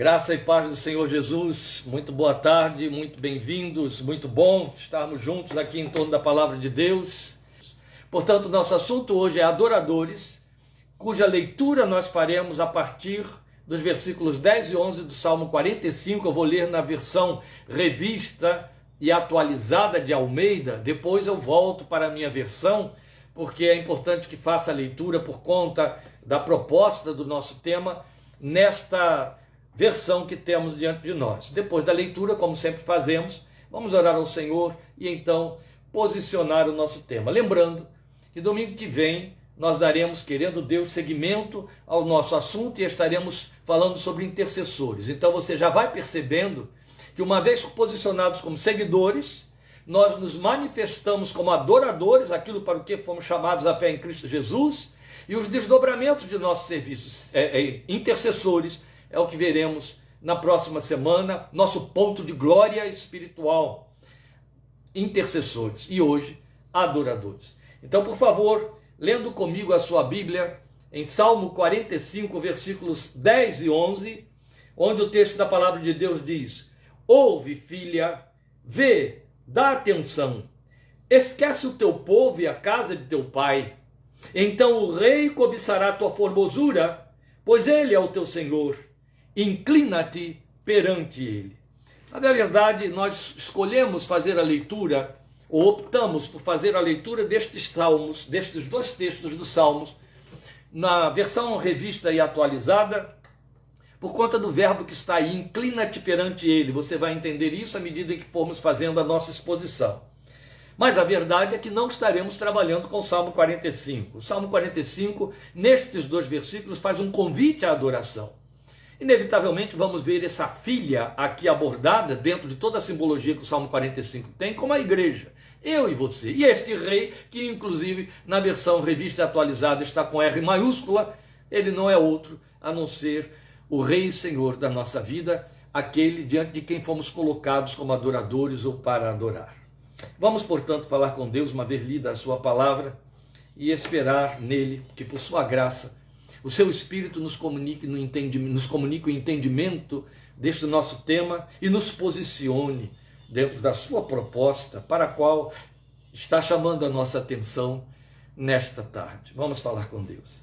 Graça e paz do Senhor Jesus, muito boa tarde, muito bem-vindos, muito bom estarmos juntos aqui em torno da palavra de Deus. Portanto, nosso assunto hoje é adoradores, cuja leitura nós faremos a partir dos versículos 10 e 11 do Salmo 45. Eu vou ler na versão revista e atualizada de Almeida, depois eu volto para a minha versão, porque é importante que faça a leitura por conta da proposta do nosso tema nesta versão que temos diante de nós. Depois da leitura, como sempre fazemos, vamos orar ao Senhor e então posicionar o nosso tema. Lembrando que domingo que vem nós daremos, querendo Deus, seguimento ao nosso assunto e estaremos falando sobre intercessores. Então você já vai percebendo que uma vez posicionados como seguidores, nós nos manifestamos como adoradores, aquilo para o que fomos chamados à fé em Cristo Jesus, e os desdobramentos de nossos serviços intercessores é o que veremos na próxima semana, nosso ponto de glória espiritual, intercessores, e hoje, adoradores. Então, por favor, lendo comigo a sua Bíblia, em Salmo 45, versículos 10 e 11, onde o texto da palavra de Deus diz: ouve, filha, vê, dá atenção, esquece o teu povo e a casa de teu pai, então o rei cobiçará a tua formosura, pois ele é o teu Senhor. Inclina-te perante ele. Na verdade, nós escolhemos fazer a leitura, ou optamos por fazer a leitura destes salmos, destes dois textos dos salmos, na versão revista e atualizada, por conta do verbo que está aí, inclina-te perante ele. Você vai entender isso à medida que formos fazendo a nossa exposição. Mas a verdade é que não estaremos trabalhando com o Salmo 45. O Salmo 45, nestes dois versículos, faz um convite à adoração. Inevitavelmente vamos ver essa filha aqui abordada dentro de toda a simbologia que o Salmo 45 tem, como a igreja, eu e você. E este rei, que inclusive na versão revista atualizada está com R maiúscula, ele não é outro a não ser o Rei e Senhor da nossa vida, aquele diante de quem fomos colocados como adoradores ou para adorar. Vamos, portanto, falar com Deus, uma vez lida a sua palavra, e esperar nele que por sua graça o seu Espírito nos comunique o entendimento deste nosso tema e nos posicione dentro da sua proposta, para a qual está chamando a nossa atenção nesta tarde. Vamos falar com Deus.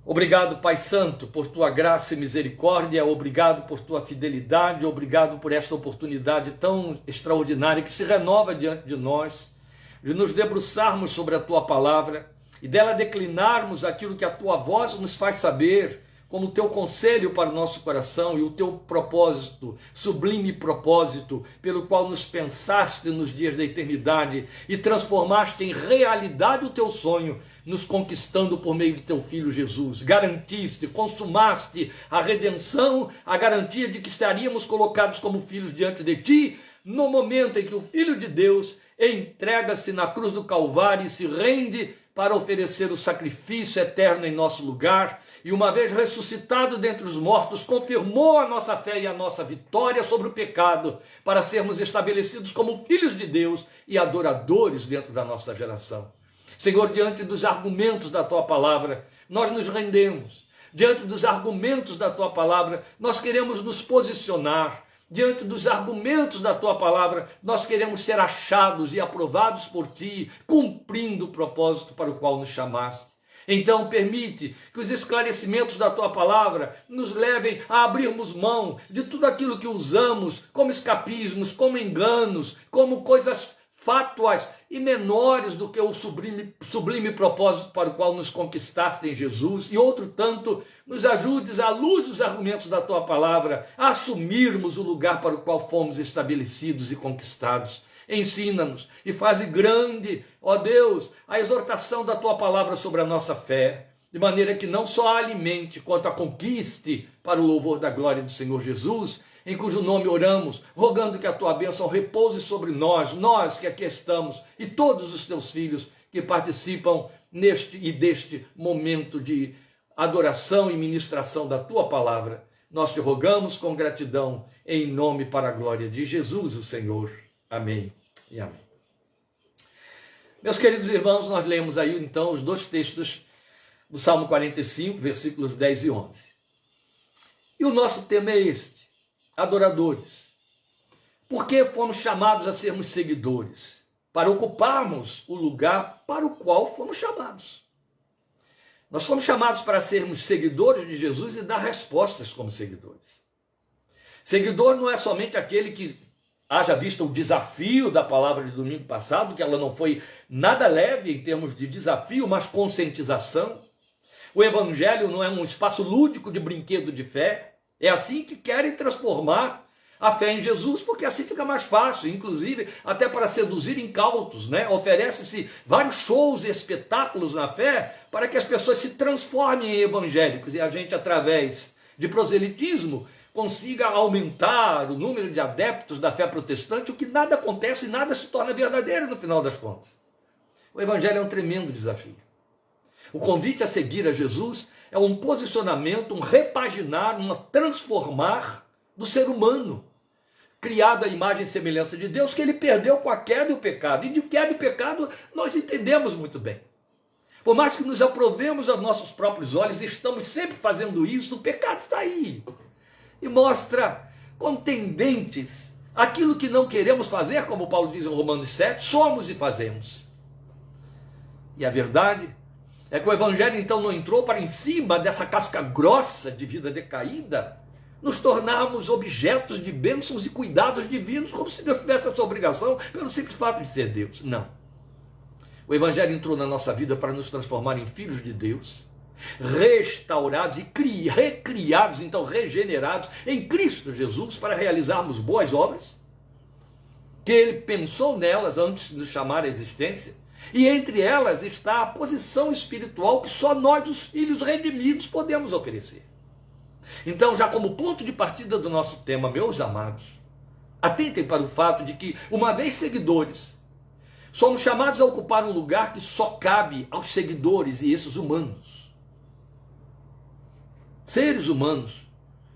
Obrigado, Pai Santo, por tua graça e misericórdia, obrigado por tua fidelidade, obrigado por esta oportunidade tão extraordinária que se renova diante de nós, de nos debruçarmos sobre a tua palavra, e dela declinarmos aquilo que a tua voz nos faz saber, como o teu conselho para o nosso coração e o teu propósito, sublime propósito, pelo qual nos pensaste nos dias da eternidade e transformaste em realidade o teu sonho, nos conquistando por meio de teu Filho Jesus. Garantiste, consumaste a redenção, a garantia de que estaríamos colocados como filhos diante de ti, no momento em que o Filho de Deus entrega-se na cruz do Calvário e se rende para oferecer o sacrifício eterno em nosso lugar, e uma vez ressuscitado dentre os mortos, confirmou a nossa fé e a nossa vitória sobre o pecado, para sermos estabelecidos como filhos de Deus e adoradores dentro da nossa geração. Senhor, diante dos argumentos da tua palavra, nós nos rendemos. Diante dos argumentos da tua palavra, nós queremos nos posicionar. Diante dos argumentos da tua palavra, nós queremos ser achados e aprovados por ti, cumprindo o propósito para o qual nos chamaste. Então permite que os esclarecimentos da tua palavra nos levem a abrirmos mão de tudo aquilo que usamos como escapismos, como enganos, como coisas fátuas e menores do que o sublime propósito para o qual nos conquistaste em Jesus, e outro tanto, nos ajudes, à luz dos argumentos da tua palavra, a assumirmos o lugar para o qual fomos estabelecidos e conquistados. Ensina-nos e faze grande, ó Deus, a exortação da tua palavra sobre a nossa fé, de maneira que não só a alimente, quanto a conquiste para o louvor da glória do Senhor Jesus, em cujo nome oramos, rogando que a tua bênção repouse sobre nós que aqui estamos, e todos os teus filhos que participam neste e deste momento de adoração e ministração da tua palavra. Nós te rogamos com gratidão, em nome para a glória de Jesus, o Senhor. Amém e amém. Meus queridos irmãos, nós lemos aí então os dois textos do Salmo 45, versículos 10 e 11. E o nosso tema é este: adoradores. Por que fomos chamados a sermos seguidores? Para ocuparmos o lugar para o qual fomos chamados. Nós fomos chamados para sermos seguidores de Jesus e dar respostas como seguidores. Seguidor não é somente aquele que, haja visto o desafio da palavra de domingo passado, que ela não foi nada leve em termos de desafio, mas conscientização. O evangelho não é um espaço lúdico de brinquedo de fé. É assim que querem transformar a fé em Jesus, porque assim fica mais fácil, inclusive até para seduzir incautos, né? Oferece-se vários shows e espetáculos na fé para que as pessoas se transformem em evangélicos e a gente, através de proselitismo, consiga aumentar o número de adeptos da fé protestante, o que nada acontece e nada se torna verdadeiro no final das contas. O evangelho é um tremendo desafio. O convite a seguir a Jesus é um posicionamento, um repaginar, um transformar do ser humano, criado à imagem e semelhança de Deus, que ele perdeu com a queda e o pecado. E de queda e pecado nós entendemos muito bem. Por mais que nos aprovemos aos nossos próprios olhos, e estamos sempre fazendo isso, o pecado está aí. E mostra contendentes aquilo que não queremos fazer, como Paulo diz em Romanos 7, somos e fazemos. E a verdade é que o evangelho então não entrou para em cima dessa casca grossa de vida decaída, nos tornarmos objetos de bênçãos e cuidados divinos, como se Deus tivesse essa obrigação pelo simples fato de ser Deus. Não. O evangelho entrou na nossa vida para nos transformar em filhos de Deus, restaurados e recriados, então regenerados em Cristo Jesus, para realizarmos boas obras, que ele pensou nelas antes de nos chamar à existência, e entre elas está a posição espiritual que só nós, os filhos redimidos, podemos oferecer. Então, já como ponto de partida do nosso tema, meus amados, atentem para o fato de que, uma vez seguidores, somos chamados a ocupar um lugar que só cabe aos seguidores e esses humanos. Seres humanos,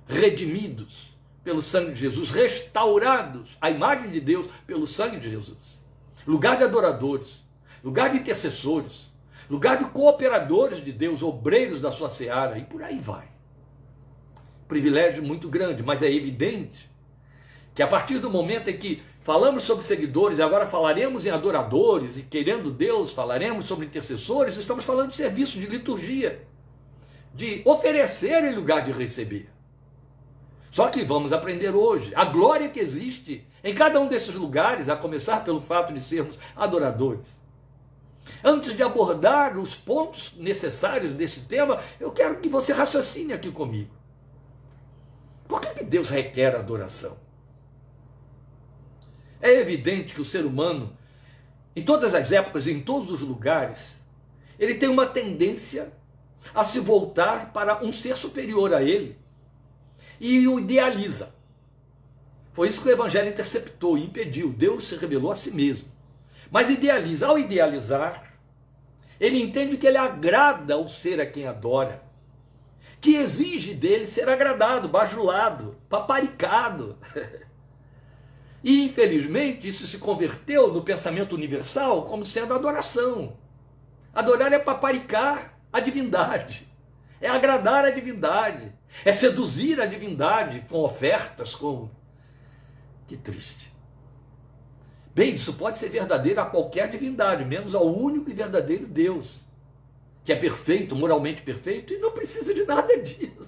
redimidos pelo sangue de Jesus, restaurados à imagem de Deus pelo sangue de Jesus. Lugar de adoradores, lugar de intercessores, lugar de cooperadores de Deus, obreiros da sua seara, e por aí vai. Privilégio muito grande, mas é evidente que a partir do momento em que falamos sobre seguidores e agora falaremos em adoradores e, querendo Deus, falaremos sobre intercessores, estamos falando de serviço, de liturgia, de oferecer em lugar de receber. Só que vamos aprender hoje a glória que existe em cada um desses lugares, a começar pelo fato de sermos adoradores. Antes de abordar os pontos necessários desse tema, eu quero que você raciocine aqui comigo. Por que Deus requer adoração? É evidente que o ser humano, em todas as épocas e em todos os lugares, ele tem uma tendência a se voltar para um ser superior a ele e o idealiza. Foi isso que o evangelho interceptou e impediu. Deus se revelou a si mesmo. Mas idealiza. Ao idealizar, ele entende que ele agrada ao ser a quem adora, que exige dele ser agradado, bajulado, paparicado. E, infelizmente, isso se converteu no pensamento universal como sendo adoração. Adorar é paparicar a divindade, é agradar a divindade, é seduzir a divindade com ofertas, com... Que triste. Bem, isso pode ser verdadeiro a qualquer divindade, menos ao único e verdadeiro Deus, que é perfeito, moralmente perfeito, e não precisa de nada disso.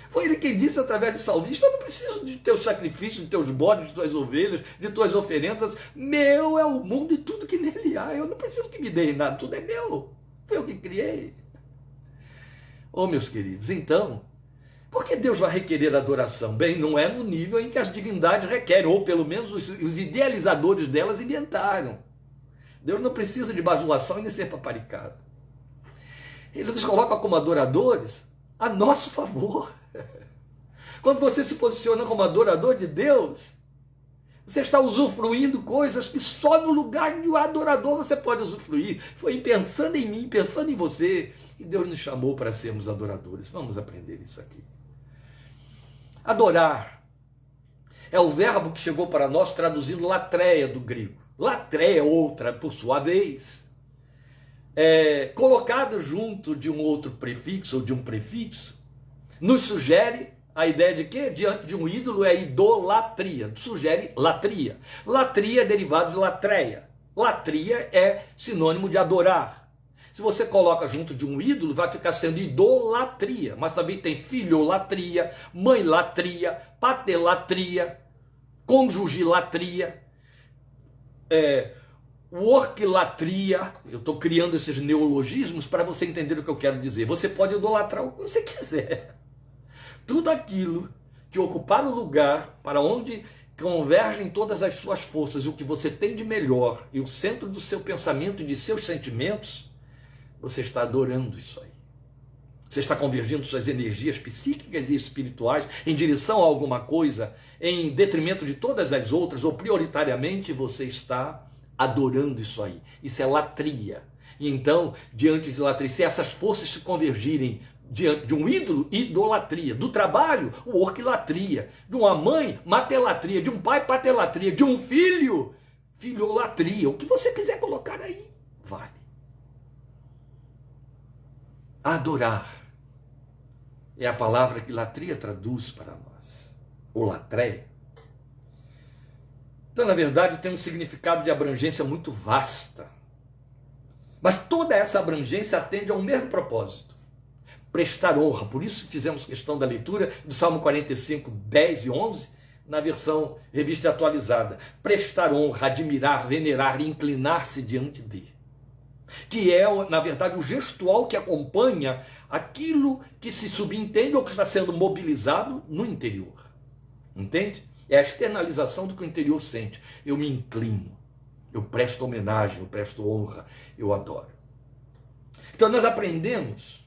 Foi ele quem disse através de salmista: eu não preciso de teus sacrifícios, de teus bodes, de tuas ovelhas, de tuas oferendas. Meu é o mundo e tudo que nele há. Eu não preciso que me deem nada, tudo é meu. Foi eu que criei. Oh, meus queridos, então, por que Deus vai requerer adoração? Bem, não é no nível em que as divindades requerem, ou pelo menos os idealizadores delas inventaram. Deus não precisa de bajulação e nem ser paparicado. Ele nos coloca como adoradores a nosso favor. Quando você se posiciona como adorador de Deus, você está usufruindo coisas que só no lugar de um adorador você pode usufruir. Foi pensando em mim, pensando em você, e Deus nos chamou para sermos adoradores. Vamos aprender isso aqui. Adorar é o verbo que chegou para nós traduzindo latreia do grego. Latreia, outra, por sua vez, colocado junto de um outro prefixo ou de um prefixo, nos sugere a ideia de que diante de um ídolo é idolatria, sugere latria. Latria é derivado de latreia. Latria é sinônimo de adorar. Se você coloca junto de um ídolo, vai ficar sendo idolatria, mas também tem filholatria, mãe-latria, paterlatria, cônjuge-latria, work-latria. Eu estou criando esses neologismos para você entender o que eu quero dizer. Você pode idolatrar o que você quiser. Tudo aquilo que ocupar o lugar para onde convergem todas as suas forças, o que você tem de melhor e o centro do seu pensamento e de seus sentimentos, você está adorando isso aí. Você está convergindo suas energias psíquicas e espirituais em direção a alguma coisa, em detrimento de todas as outras, ou prioritariamente você está adorando isso aí. Isso é latria. E então, diante de latria, se essas forças se convergirem diante de um ídolo, idolatria. Do trabalho, work-latria. De uma mãe, matelatria. De um pai, patelatria. De um filho, filholatria. O que você quiser colocar aí, vale. Adorar é a palavra que latria traduz para nós. Ou latreia. Então, na verdade, tem um significado de abrangência muito vasta. Mas toda essa abrangência atende a um mesmo propósito. Prestar honra. Por isso fizemos questão da leitura do Salmo 45, 10 e 11, na versão revista atualizada. Prestar honra, admirar, venerar e inclinar-se diante de. Que é, na verdade, o gestual que acompanha aquilo que se subentende ou que está sendo mobilizado no interior. Entende? É a externalização do que o interior sente. Eu me inclino, eu presto homenagem, eu presto honra, eu adoro. Então nós aprendemos.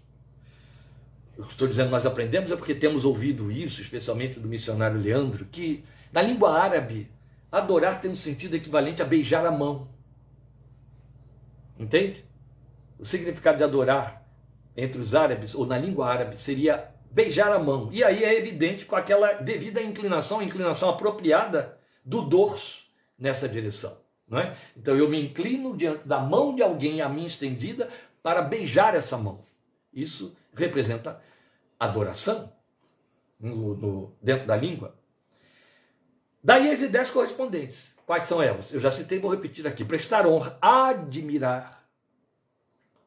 Eu estou dizendo nós aprendemos é porque temos ouvido isso, especialmente do missionário Leandro, que na língua árabe, adorar tem um sentido equivalente a beijar a mão. Entende? O significado de adorar entre os árabes, ou na língua árabe, seria beijar a mão. E aí é evidente com aquela devida inclinação, a inclinação apropriada do dorso nessa direção. Não é? Então eu me inclino diante da mão de alguém a mim estendida para beijar essa mão. Isso representa adoração dentro da língua. Daí as ideias correspondentes. Quais são elas? Eu já citei, vou repetir aqui. Prestar honra, admirar.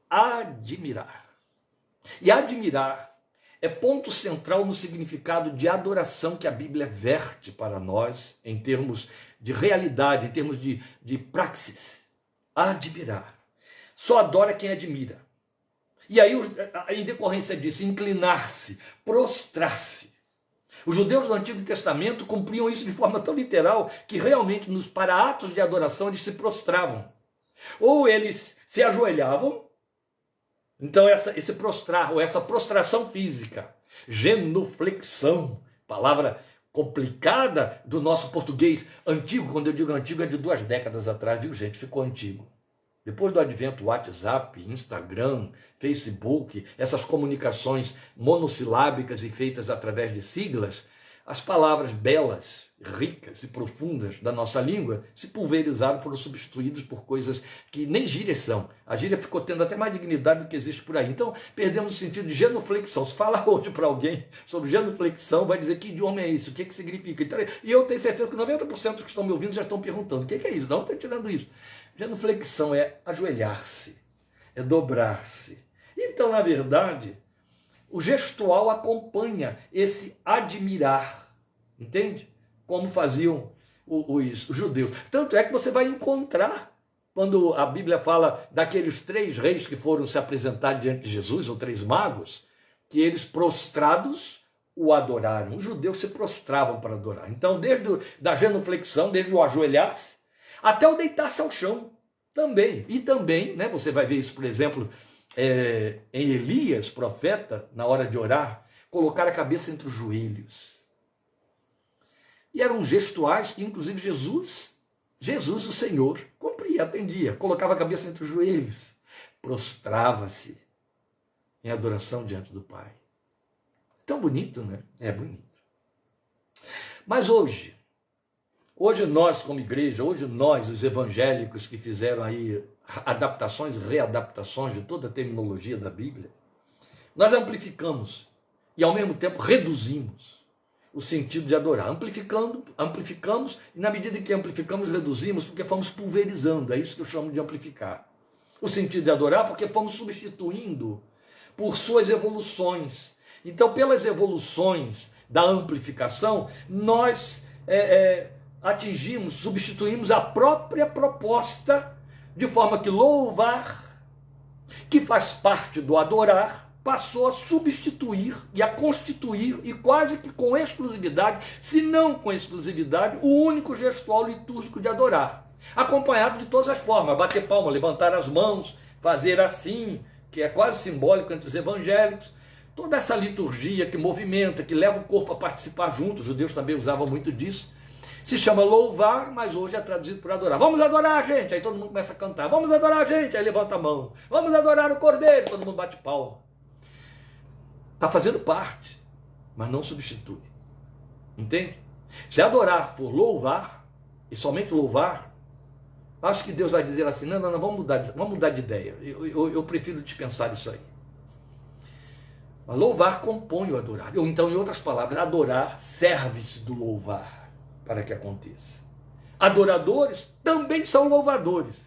Admirar. E admirar é ponto central no significado de adoração que a Bíblia verte para nós, em termos de realidade, em termos de praxis. Admirar. Só adora quem admira. E aí, em decorrência disso, inclinar-se, prostrar-se. Os judeus do Antigo Testamento cumpriam isso de forma tão literal que realmente, para atos de adoração, eles se prostravam. Ou eles se ajoelhavam. Então, esse prostrar, ou essa prostração física, genuflexão, palavra complicada do nosso português antigo. Quando eu digo antigo, é de 2 décadas atrás, viu, gente? Ficou antigo. Depois do advento WhatsApp, Instagram, Facebook, essas comunicações monossilábicas e feitas através de siglas, as palavras belas, ricas e profundas da nossa língua se pulverizaram, foram substituídas por coisas que nem gírias são. A gíria ficou tendo até mais dignidade do que existe por aí. Então, perdemos o sentido de genuflexão. Se falar hoje para alguém sobre genuflexão, vai dizer que idioma é isso, o que significa. Então, e eu tenho certeza que 90% dos que estão me ouvindo já estão perguntando, o que é isso? Não estou tirando isso. Genuflexão é ajoelhar-se, é dobrar-se. Então, na verdade, o gestual acompanha esse admirar, entende? Como faziam os judeus. Tanto é que você vai encontrar, quando a Bíblia fala daqueles 3 reis que foram se apresentar diante de Jesus, ou 3 magos, que eles prostrados o adoraram. Os judeus se prostravam para adorar. Então, desde a genuflexão, desde o ajoelhar-se, até o deitar-se ao chão também. E também, né, você vai ver isso, por exemplo, em Elias, profeta, na hora de orar, colocar a cabeça entre os joelhos. E eram gestuais que, inclusive, Jesus, o Senhor, cumpria, atendia, colocava a cabeça entre os joelhos, prostrava-se em adoração diante do Pai. Tão bonito, né? É bonito. Mas hoje nós, como igreja, hoje nós, os evangélicos que fizeram aí adaptações, readaptações de toda a terminologia da Bíblia, nós amplificamos e ao mesmo tempo reduzimos o sentido de adorar. Amplificamos, e na medida em que amplificamos, reduzimos, porque fomos pulverizando. É isso que eu chamo de amplificar. O sentido de adorar, porque fomos substituindo por suas evoluções. Então, pelas evoluções da amplificação, nós atingimos, substituímos a própria proposta, de forma que louvar, que faz parte do adorar, passou a substituir e a constituir, e quase que com exclusividade, se não com exclusividade, o único gestual litúrgico de adorar, acompanhado de todas as formas: bater palma, levantar as mãos, fazer assim, que é quase simbólico entre os evangélicos. Toda essa liturgia que movimenta, que leva o corpo a participar junto, os judeus também usavam muito disso, se chama louvar, mas hoje é traduzido por adorar. Vamos adorar, gente! Aí todo mundo começa a cantar. Vamos adorar, gente! Aí levanta a mão. Vamos adorar o Cordeiro! Todo mundo bate palma. Está fazendo parte, mas não substitui. Entende? Se adorar for louvar, e somente louvar, acho que Deus vai dizer assim: não, vamos mudar de ideia. Eu prefiro dispensar isso aí. Mas louvar compõe o adorar. Ou então, em outras palavras, adorar serve-se do louvar para que aconteça. Adoradores também são louvadores.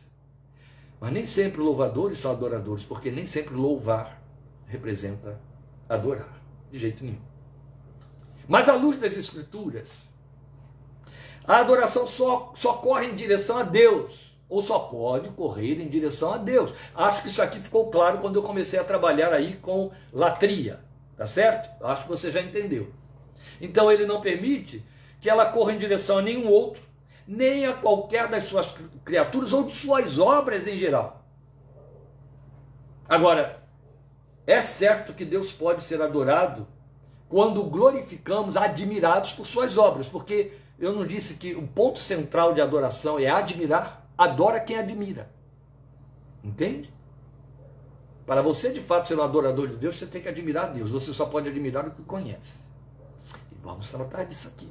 Mas nem sempre louvadores são adoradores, porque nem sempre louvar representa adorar, de jeito nenhum. Mas à luz das Escrituras, a adoração só corre em direção a Deus, ou só pode correr em direção a Deus. Acho que isso aqui ficou claro quando eu comecei a trabalhar aí com latria, tá certo? Acho que você já entendeu. Então ele não permite que ela corra em direção a nenhum outro, nem a qualquer das suas criaturas ou de suas obras em geral. Agora, é certo que Deus pode ser adorado quando o glorificamos, admirados por suas obras, porque eu não disse que o ponto central de adoração é admirar? Adora quem admira. Entende? Para você de fato ser um adorador de Deus, você tem que admirar Deus. Você só pode admirar o que conhece. E vamos tratar disso aqui.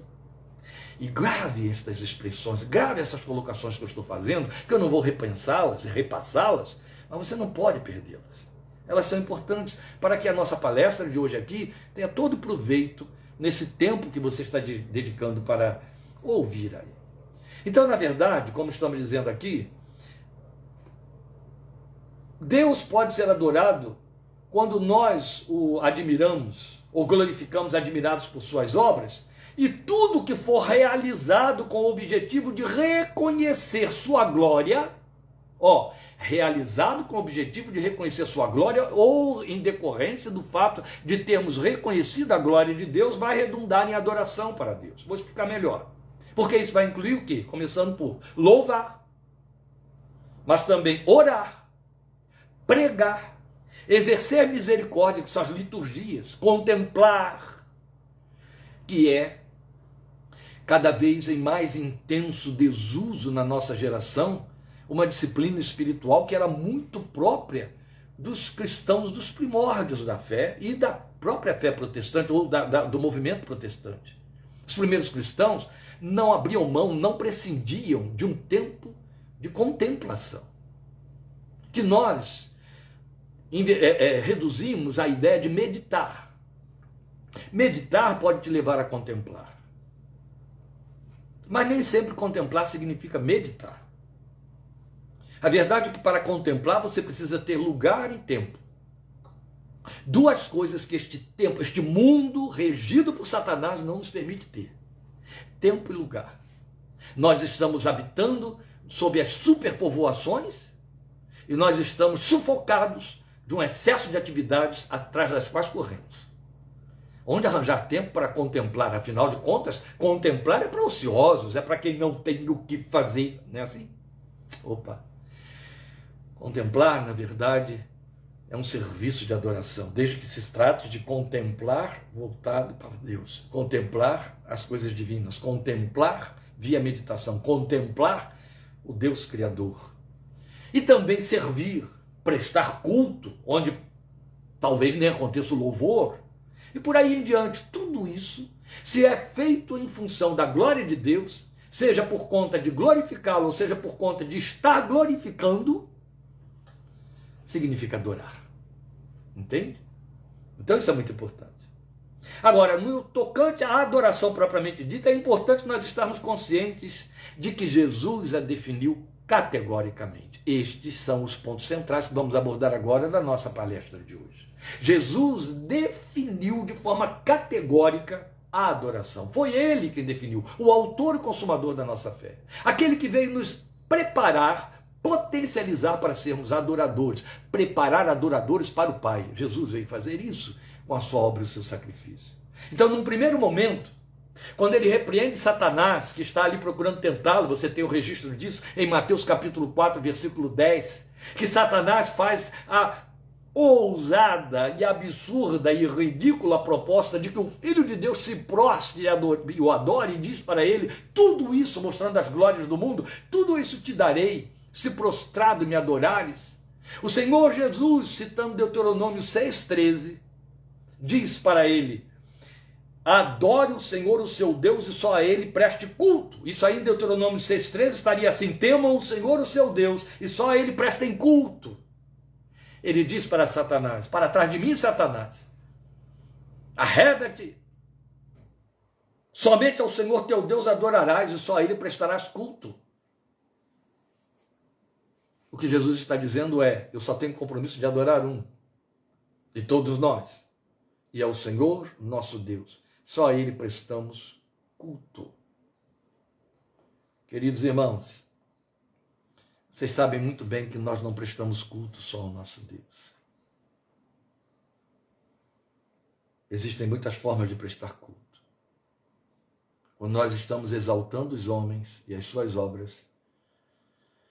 E grave estas expressões, grave essas colocações que eu estou fazendo, que eu não vou repensá-las e repassá-las, mas você não pode perdê-las. Elas são importantes para que a nossa palestra de hoje aqui tenha todo proveito nesse tempo que você está dedicando para ouvir aí. Então, na verdade, como estamos dizendo aqui, Deus pode ser adorado quando nós o admiramos ou glorificamos, admirados por suas obras, e tudo que for realizado com o objetivo de reconhecer sua glória, realizado com o objetivo de reconhecer sua glória ou em decorrência do fato de termos reconhecido a glória de Deus, vai redundar em adoração para Deus. Vou explicar melhor. Porque isso vai incluir o quê? Começando por louvar, mas também orar, pregar, exercer misericórdia, que são as liturgias, contemplar, que é cada vez em mais intenso desuso na nossa geração, uma disciplina espiritual que era muito própria dos cristãos dos primórdios da fé e da própria fé protestante, ou do movimento protestante. Os primeiros cristãos não abriam mão, não prescindiam de um tempo de contemplação, que nós reduzimos à ideia de meditar. Meditar pode te levar a contemplar, mas nem sempre contemplar significa meditar. A verdade é que para contemplar você precisa ter lugar e tempo. Duas coisas que este mundo regido por Satanás não nos permite ter: tempo e lugar. Nós estamos habitando sob as superpovoações e nós estamos sufocados de um excesso de atividades atrás das quais corremos. Onde arranjar tempo para contemplar? Afinal de contas, contemplar é para ociosos, é para quem não tem o que fazer, não é assim? Contemplar, na verdade, é um serviço de adoração, desde que se trate de contemplar voltado para Deus, contemplar as coisas divinas, contemplar via meditação, contemplar o Deus Criador. E também servir, prestar culto, onde talvez nem aconteça o louvor, e por aí em diante. Tudo isso, se é feito em função da glória de Deus, seja por conta de glorificá-lo, ou seja por conta de estar glorificando, significa adorar. Entende? Então isso é muito importante. Agora, no tocante à adoração propriamente dita, é importante nós estarmos conscientes de que Jesus a definiu categoricamente. Estes são os pontos centrais que vamos abordar agora na nossa palestra de hoje. Jesus definiu de forma categórica a adoração. Foi ele quem definiu, o autor e consumador da nossa fé. Aquele que veio nos preparar, potencializar para sermos adoradores, preparar adoradores para o Pai. Jesus veio fazer isso com a sua obra e o seu sacrifício. Então, num primeiro momento, quando ele repreende Satanás, que está ali procurando tentá-lo, você tem o registro disso em Mateus capítulo 4, versículo 10, que Satanás faz a ousada e absurda e ridícula proposta de que o Filho de Deus se prostre e o adore, e diz para ele, tudo isso, mostrando as glórias do mundo, tudo isso te darei, se prostrado me adorares. O Senhor Jesus, citando Deuteronômio 6,13, diz para ele, adore o Senhor, o seu Deus, e só a ele preste culto. Isso aí em Deuteronômio 6,13 estaria assim, temam o Senhor, o seu Deus, e só a ele prestem culto. Ele diz para Satanás, para trás de mim, Satanás, arreda-te, somente ao Senhor teu Deus adorarás, e só a ele prestarás culto. O que Jesus está dizendo é, eu só tenho compromisso de adorar um, de todos nós, e é o Senhor nosso Deus. Só a ele prestamos culto. Queridos irmãos, vocês sabem muito bem que nós não prestamos culto só ao nosso Deus. Existem muitas formas de prestar culto. Quando nós estamos exaltando os homens e as suas obras,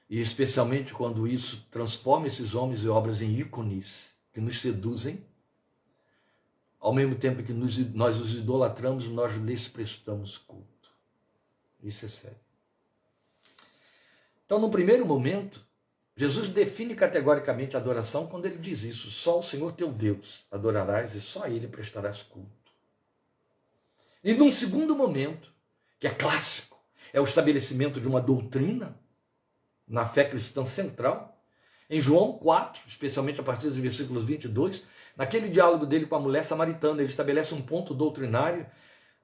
e especialmente quando isso transforma esses homens e obras em ícones que nos seduzem, ao mesmo tempo que nós os idolatramos, nós lhes prestamos culto. Isso é sério. Então, no primeiro momento, Jesus define categoricamente a adoração quando ele diz isso. Só o Senhor teu Deus adorarás e só a ele prestarás culto. E num segundo momento, que é clássico, é o estabelecimento de uma doutrina na fé cristã central, em João 4, especialmente a partir dos versículos 22, naquele diálogo dele com a mulher samaritana, ele estabelece um ponto doutrinário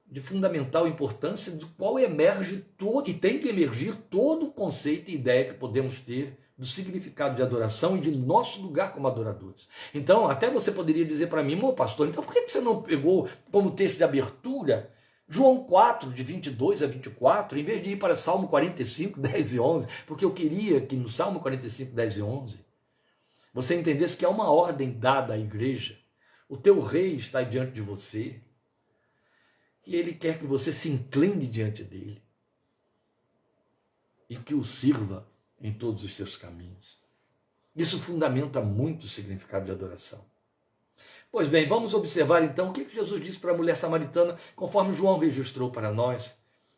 de fundamental importância, do qual emerge todo, e tem que emergir todo o conceito e ideia que podemos ter do significado de adoração e de nosso lugar como adoradores. Então, até você poderia dizer para mim, meu pastor, então por que você não pegou como texto de abertura João 4, de 22 a 24, em vez de ir para Salmo 45, 10 e 11, porque eu queria que no Salmo 45, 10 e 11, você entendesse que é uma ordem dada à igreja, o teu rei está diante de você, e ele quer que você se incline diante dele, e que o sirva em todos os seus caminhos. Isso fundamenta muito o significado de adoração. Pois bem, vamos observar então o que Jesus disse para a mulher samaritana, conforme João registrou para nós,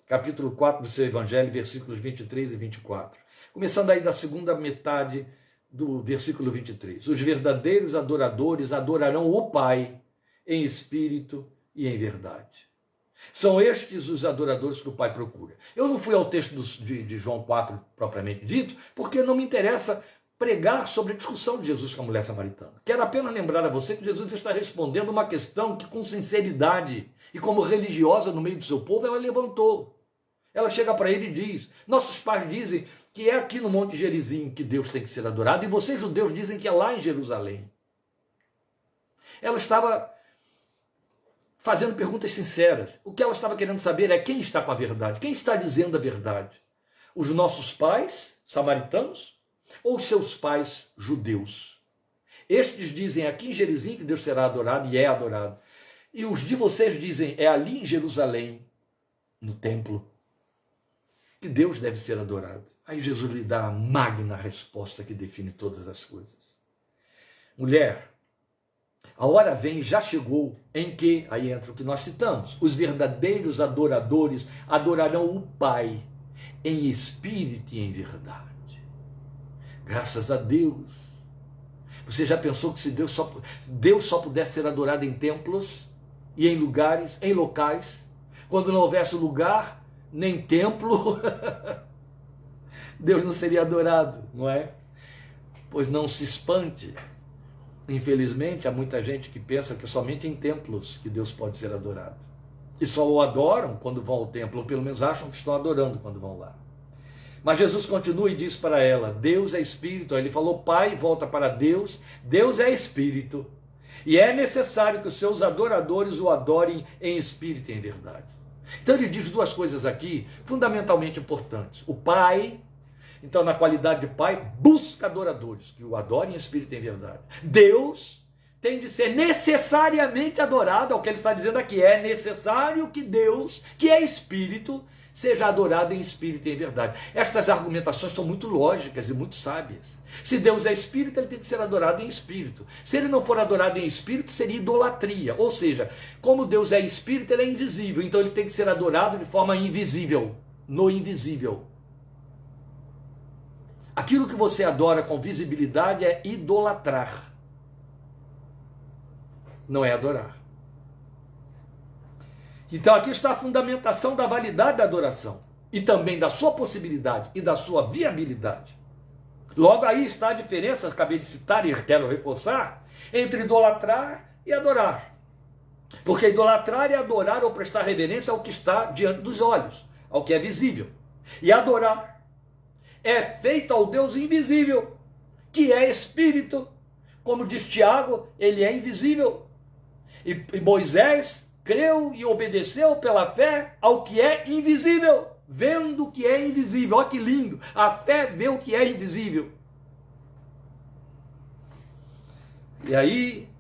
capítulo 4 do seu evangelho, versículos 23 e 24. Começando aí da segunda metade do versículo 23. Os verdadeiros adoradores adorarão o Pai em espírito e em verdade. São estes os adoradores que o Pai procura. Eu não fui ao texto de João 4 propriamente dito, porque não me interessa pregar sobre a discussão de Jesus com a mulher samaritana. Quero apenas lembrar a você que Jesus está respondendo uma questão que com sinceridade e como religiosa no meio do seu povo ela levantou. Ela chega para ele e diz, nossos pais dizem que é aqui no Monte Gerizim que Deus tem que ser adorado e vocês judeus dizem que é lá em Jerusalém. Ela estava fazendo perguntas sinceras. O que ela estava querendo saber é quem está com a verdade, quem está dizendo a verdade. Os nossos pais samaritanos ou seus pais judeus? Estes dizem aqui em Gerizim que Deus será adorado e é adorado. E os de vocês dizem é ali em Jerusalém, no templo, que Deus deve ser adorado. Aí Jesus lhe dá a magna resposta que define todas as coisas. Mulher, a hora vem, já chegou, em que, aí entra o que nós citamos, os verdadeiros adoradores adorarão o Pai em espírito e em verdade. Graças a Deus. Você já pensou que se Deus só pudesse ser adorado em templos e em lugares, em locais, quando não houvesse lugar, nem templo, Deus não seria adorado, não é? Pois não se espante. Infelizmente, há muita gente que pensa que somente em templos que Deus pode ser adorado. E só o adoram quando vão ao templo, ou pelo menos acham que estão adorando quando vão lá. Mas Jesus continua e diz para ela, Deus é Espírito. Ele falou, Pai, volta para Deus. Deus é Espírito. E é necessário que os seus adoradores o adorem em espírito e em verdade. Então ele diz duas coisas aqui, fundamentalmente importantes. O Pai, então na qualidade de Pai, busca adoradores que o adorem em espírito e em verdade. Deus tem de ser necessariamente adorado, é o que ele está dizendo aqui. É necessário que Deus, que é Espírito, seja adorado em espírito e em verdade. Estas argumentações são muito lógicas e muito sábias. Se Deus é espírito, ele tem que ser adorado em espírito. Se ele não for adorado em espírito, seria idolatria. Ou seja, como Deus é espírito, ele é invisível. Então ele tem que ser adorado de forma invisível, no invisível. Aquilo que você adora com visibilidade é idolatrar. Não é adorar. Então aqui está a fundamentação da validade da adoração, e também da sua possibilidade e da sua viabilidade. Logo aí está a diferença, acabei de citar e quero reforçar, entre idolatrar e adorar. Porque idolatrar é adorar ou prestar reverência ao que está diante dos olhos, ao que é visível. E adorar é feito ao Deus invisível, que é Espírito. Como diz Tiago, ele é invisível. E Moisés creu e obedeceu pela fé ao que é invisível, vendo o que é invisível. Olha que lindo, a fé vê o que é invisível. E aí,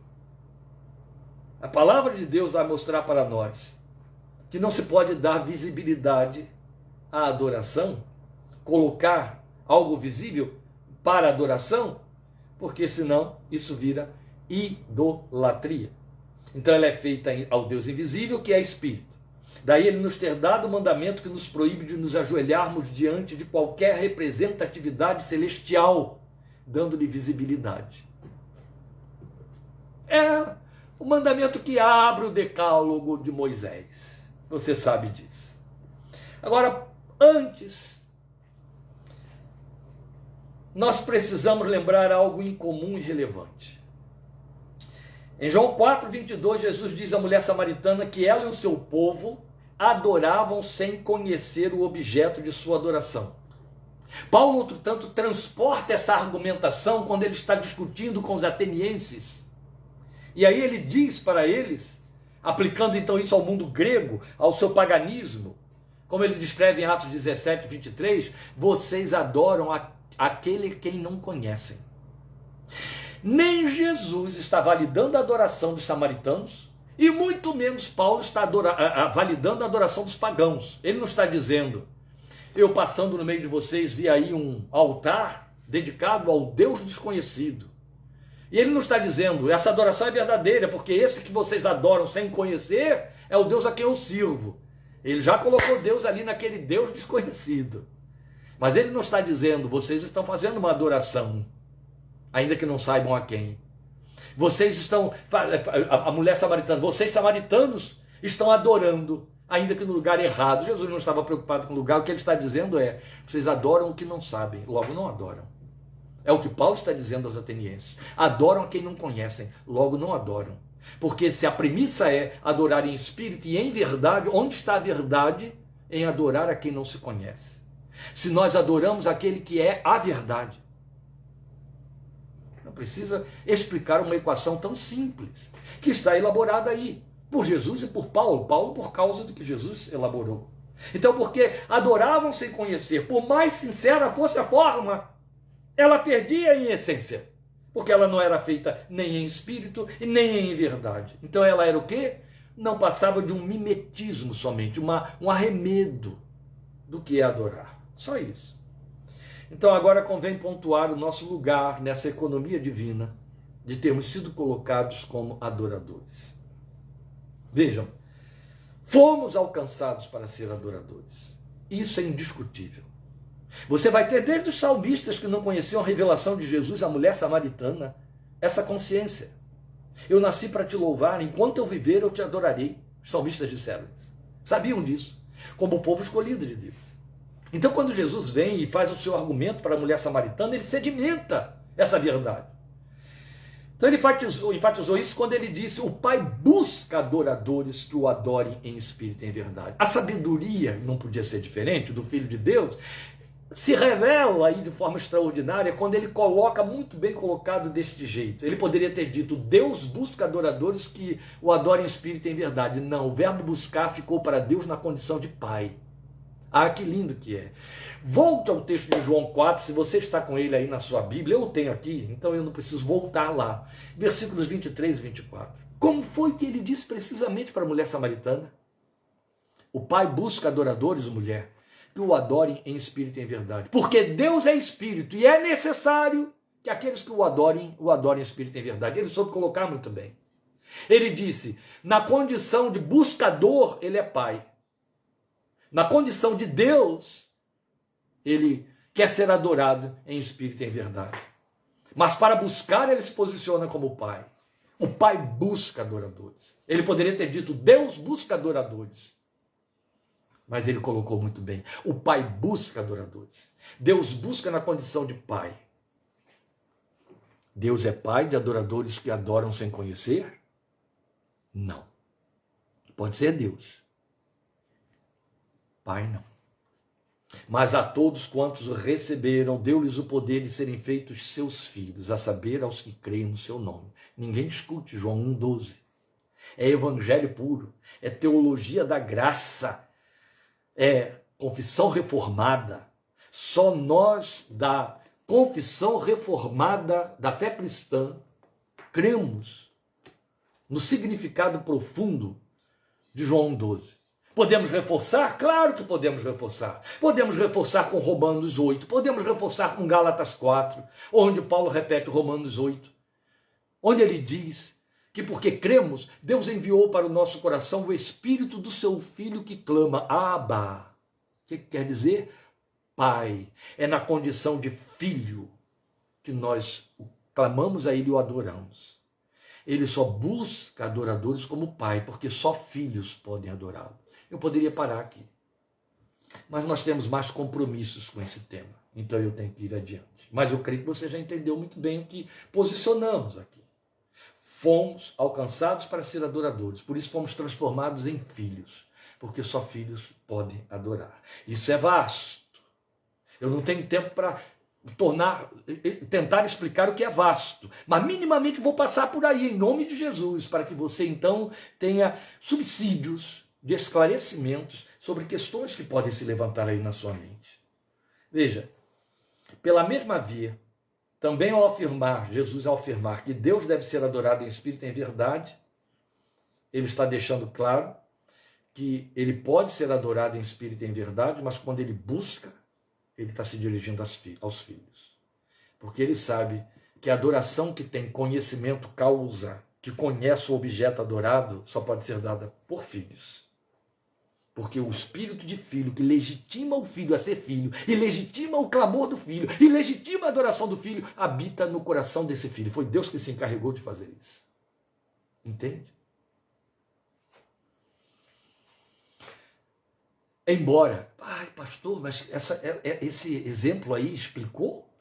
a palavra de Deus vai mostrar para nós que não se pode dar visibilidade à adoração, colocar algo visível para a adoração, porque senão isso vira idolatria. Então ela é feita ao Deus invisível, que é Espírito. Daí ele nos ter dado o mandamento que nos proíbe de nos ajoelharmos diante de qualquer representatividade celestial, dando-lhe visibilidade. É o mandamento que abre o decálogo de Moisés. Você sabe disso. Agora, antes, nós precisamos lembrar algo incomum e relevante. Em João 4:22, Jesus diz à mulher samaritana que ela e o seu povo adoravam sem conhecer o objeto de sua adoração. Paulo, entretanto, transporta essa argumentação quando ele está discutindo com os atenienses. E aí ele diz para eles, aplicando então isso ao mundo grego, ao seu paganismo, como ele descreve em Atos 17:23, vocês adoram aquele quem não conhecem. Nem Jesus está validando a adoração dos samaritanos, e muito menos Paulo está validando a adoração dos pagãos. Ele não está dizendo, eu passando no meio de vocês vi aí um altar dedicado ao Deus desconhecido. E ele não está dizendo, essa adoração é verdadeira, porque esse que vocês adoram sem conhecer é o Deus a quem eu sirvo. Ele já colocou Deus ali naquele Deus desconhecido. Mas ele não está dizendo, vocês estão fazendo uma adoração, ainda que não saibam a quem. Vocês estão, a mulher samaritana, vocês samaritanos estão adorando, ainda que no lugar errado. Jesus não estava preocupado com o lugar, o que ele está dizendo é, vocês adoram o que não sabem, logo não adoram. É o que Paulo está dizendo aos atenienses. Adoram a quem não conhecem, logo não adoram. Porque se a premissa é adorar em espírito e em verdade, onde está a verdade em adorar a quem não se conhece? Se nós adoramos aquele que é a verdade. Não precisa explicar uma equação tão simples, que está elaborada aí, por Jesus e por Paulo. Paulo por causa do que Jesus elaborou. Então, porque adoravam sem conhecer, por mais sincera fosse a forma, ela perdia em essência, porque ela não era feita nem em espírito e nem em verdade. Então ela era o quê? Não passava de um mimetismo somente, um arremedo do que é adorar. Só isso. Então agora convém pontuar o nosso lugar nessa economia divina de termos sido colocados como adoradores. Vejam, fomos alcançados para ser adoradores. Isso é indiscutível. Você vai ter desde os salmistas que não conheciam a revelação de Jesus, a mulher samaritana, essa consciência. Eu nasci para te louvar, enquanto eu viver eu te adorarei. Os salmistas disseram isso. Sabiam disso, como o povo escolhido de Deus. Então quando Jesus vem e faz o seu argumento para a mulher samaritana, ele sedimenta essa verdade. Então ele enfatizou isso quando ele disse: o Pai busca adoradores que o adorem em espírito e em verdade. A sabedoria, não podia ser diferente, do Filho de Deus, se revela aí de forma extraordinária quando ele coloca, muito bem colocado deste jeito. Ele poderia ter dito: Deus busca adoradores que o adorem em espírito e em verdade. Não, o verbo buscar ficou para Deus na condição de Pai. Ah, que lindo que é. Volte ao texto de João 4, se você está com ele aí na sua Bíblia, eu o tenho aqui, então eu não preciso voltar lá. Versículos 23 e 24. Como foi que ele disse precisamente para a mulher samaritana? O Pai busca adoradores, mulher, que o adorem em espírito e em verdade. Porque Deus é espírito e é necessário que aqueles que o adorem em espírito e em verdade. Ele soube colocar muito bem. Ele disse, na condição de buscador, ele é Pai. Na condição de Deus, ele quer ser adorado em espírito e em verdade. Mas para buscar, ele se posiciona como Pai. O Pai busca adoradores. Ele poderia ter dito, Deus busca adoradores. Mas ele colocou muito bem. O Pai busca adoradores. Deus busca na condição de Pai. Deus é Pai de adoradores que adoram sem conhecer? Não. Pode ser Deus. Pai não. Mas a todos quantos o receberam, deu-lhes o poder de serem feitos seus filhos, a saber, aos que creem no seu nome. Ninguém discute João 1,12. É evangelho puro, é teologia da graça, é confissão reformada. Só nós da confissão reformada da fé cristã cremos no significado profundo de João 1,12. Podemos reforçar? Claro que podemos reforçar. Podemos reforçar com Romanos 8, podemos reforçar com Gálatas 4, onde Paulo repete Romanos 8, onde ele diz que porque cremos, Deus enviou para o nosso coração o Espírito do seu Filho que clama, Abba. O que quer dizer? Pai. É na condição de filho que nós clamamos a Ele e o adoramos. Ele só busca adoradores como Pai, porque só filhos podem adorá-lo. Eu poderia parar aqui, mas nós temos mais compromissos com esse tema, então eu tenho que ir adiante. Mas eu creio que você já entendeu muito bem o que posicionamos aqui. Fomos alcançados para ser adoradores, por isso fomos transformados em filhos, porque só filhos podem adorar. Isso é vasto. Eu não tenho tempo para tentar explicar o que é vasto, mas minimamente vou passar por aí, em nome de Jesus, para que você então tenha subsídios de esclarecimentos sobre questões que podem se levantar aí na sua mente. Veja, pela mesma via, também Jesus ao afirmar que Deus deve ser adorado em espírito e em verdade, ele está deixando claro que ele pode ser adorado em espírito e em verdade, mas quando ele busca, ele está se dirigindo aos filhos. Porque ele sabe que a adoração que tem conhecimento causa, que conhece o objeto adorado, só pode ser dada por filhos. Porque o espírito de filho que legitima o filho a ser filho, e legitima o clamor do filho, e legitima a adoração do filho, habita no coração desse filho. Foi Deus que se encarregou de fazer isso. Entende? Embora, pastor, mas esse exemplo aí explicou?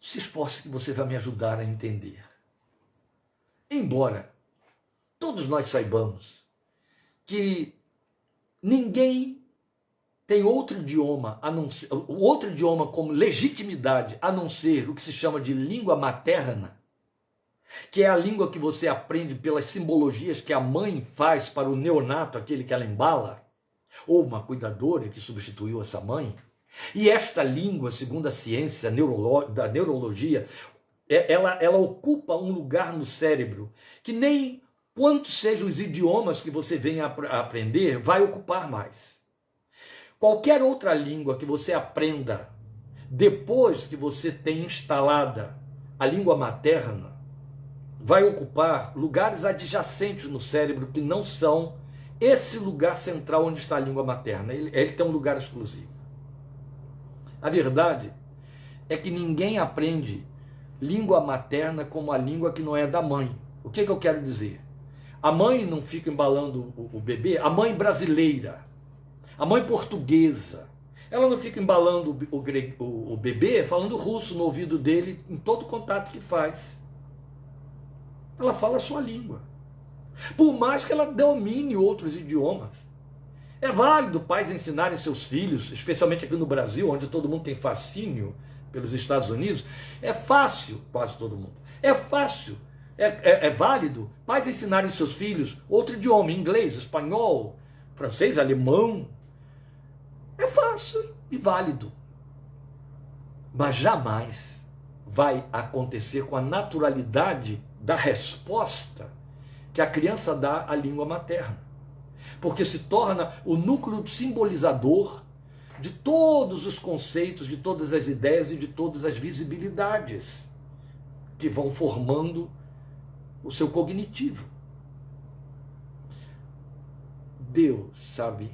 Se esforce que você vai me ajudar a entender. Embora todos nós saibamos que ninguém tem outro idioma como legitimidade a não ser o que se chama de língua materna, que é a língua que você aprende pelas simbologias que a mãe faz para o neonato, aquele que ela embala, ou uma cuidadora que substituiu essa mãe. E esta língua, segundo a ciência da neurologia, ela ocupa um lugar no cérebro que nem quantos sejam os idiomas que você venha a aprender, vai ocupar mais. Qualquer outra língua que você aprenda depois que você tem instalada a língua materna, vai ocupar lugares adjacentes no cérebro que não são esse lugar central onde está a língua materna. Ele tem um lugar exclusivo. A verdade é que ninguém aprende língua materna como a língua que não é da mãe. O que eu quero dizer? A mãe não fica embalando o bebê, a mãe brasileira, a mãe portuguesa, ela não fica embalando o bebê falando russo no ouvido dele em todo contato que faz. ela fala a sua língua. Por mais que ela domine outros idiomas. É válido pais ensinarem seus filhos, especialmente aqui no Brasil, onde todo mundo tem fascínio pelos Estados Unidos. É fácil, quase todo mundo. É fácil, é válido pais ensinarem seus filhos outro idioma, inglês, espanhol, francês, alemão. É fácil e válido. Mas jamais vai acontecer com a naturalidade da resposta que a criança dá à língua materna. Porque se torna o núcleo simbolizador de todos os conceitos, de todas as ideias e de todas as visibilidades que vão formando o seu cognitivo. Deus sabe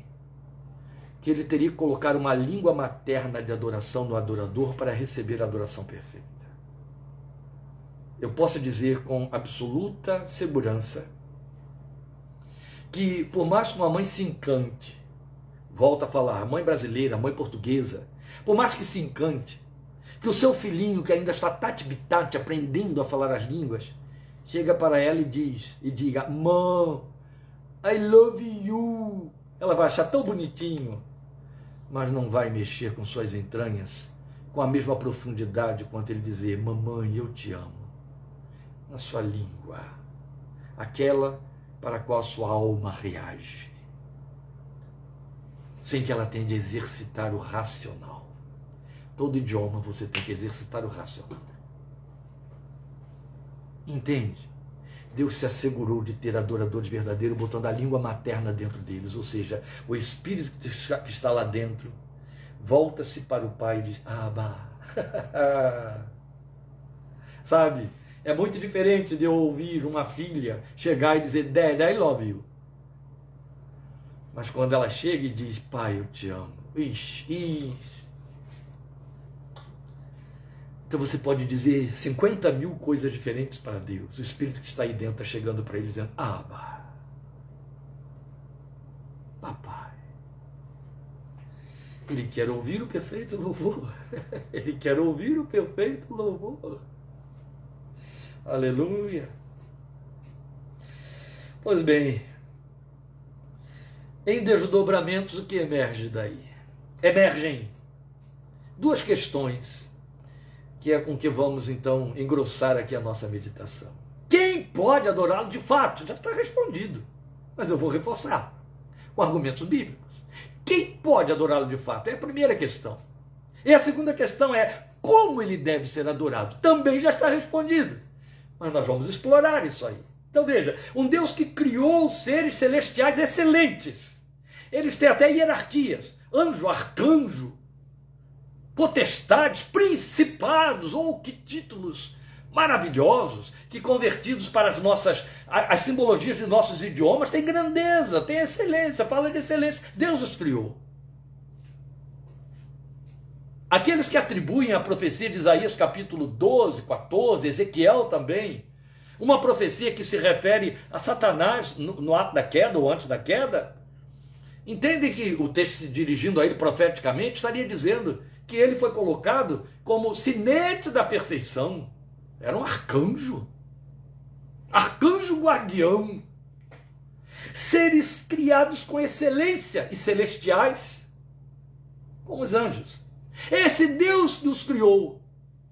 que ele teria que colocar uma língua materna de adoração no adorador para receber a adoração perfeita. Eu posso dizer com absoluta segurança que, por mais que uma mãe se encante, volta a falar, mãe brasileira, mãe portuguesa, por mais que se encante, que o seu filhinho, que ainda está tati-bitati, aprendendo a falar as línguas, chega para ela e diga, mãe, I love you. Ela vai achar tão bonitinho, mas não vai mexer com suas entranhas com a mesma profundidade quanto ele dizer, mamãe, eu te amo, na sua língua, aquela para a qual a sua alma reage, sem que ela tenha de exercitar o racional. Todo idioma você tem que exercitar o racional. Entende? Deus se assegurou de ter adoradores verdadeiros, botando a língua materna dentro deles, ou seja, o Espírito que está lá dentro volta-se para o Pai e diz, Abba. Sabe? É muito diferente de eu ouvir uma filha chegar e dizer, Dad, I love you. Mas quando ela chega e diz, pai, eu te amo. Ixi. Então você pode dizer 50 mil coisas diferentes para Deus. O Espírito que está aí dentro está chegando para ele dizendo, Abba, papai. Ele quer ouvir o perfeito louvor. Ele quer ouvir o perfeito louvor. Aleluia. Pois bem, em desdobramentos, o que emerge daí? Emergem duas questões, que é com que vamos então engrossar aqui a nossa meditação. Quem pode adorá-lo de fato? Já está respondido, mas eu vou reforçar com argumentos bíblicos. Quem pode adorá-lo de fato? É a primeira questão. E a segunda questão é como ele deve ser adorado? Também já está respondido. Mas nós vamos explorar isso aí. Então veja, um Deus que criou seres celestiais excelentes. Eles têm até hierarquias. Anjo, arcanjo, potestades, principados, que títulos maravilhosos, que convertidos para as simbologias de nossos idiomas, tem grandeza, tem excelência, fala de excelência. Deus os criou. Aqueles que atribuem a profecia de Isaías capítulo 12, 14, Ezequiel também, uma profecia que se refere a Satanás no ato da queda ou antes da queda, entendem que o texto se dirigindo a ele profeticamente estaria dizendo que ele foi colocado como sinete da perfeição. Era um arcanjo, arcanjo guardião, seres criados com excelência e celestiais, como os anjos. Esse Deus que os criou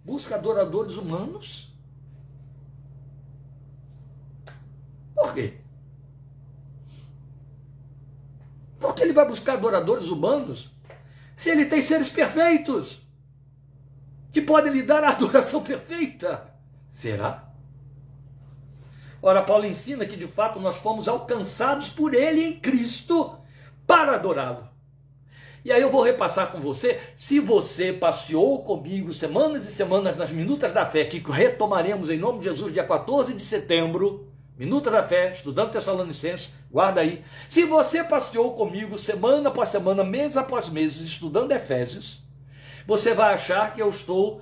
busca adoradores humanos? Por quê? Por que ele vai buscar adoradores humanos se ele tem seres perfeitos que podem lhe dar a adoração perfeita? Será? Ora, Paulo ensina que de fato nós fomos alcançados por ele em Cristo para adorá-lo. E aí eu vou repassar com você, se você passeou comigo semanas e semanas nas Minutas da Fé, que retomaremos em nome de Jesus dia 14 de setembro, Minuta da Fé, estudando Tessalonicenses, guarda aí. Se você passeou comigo semana após semana, mês após mês, estudando Efésios, você vai achar que eu estou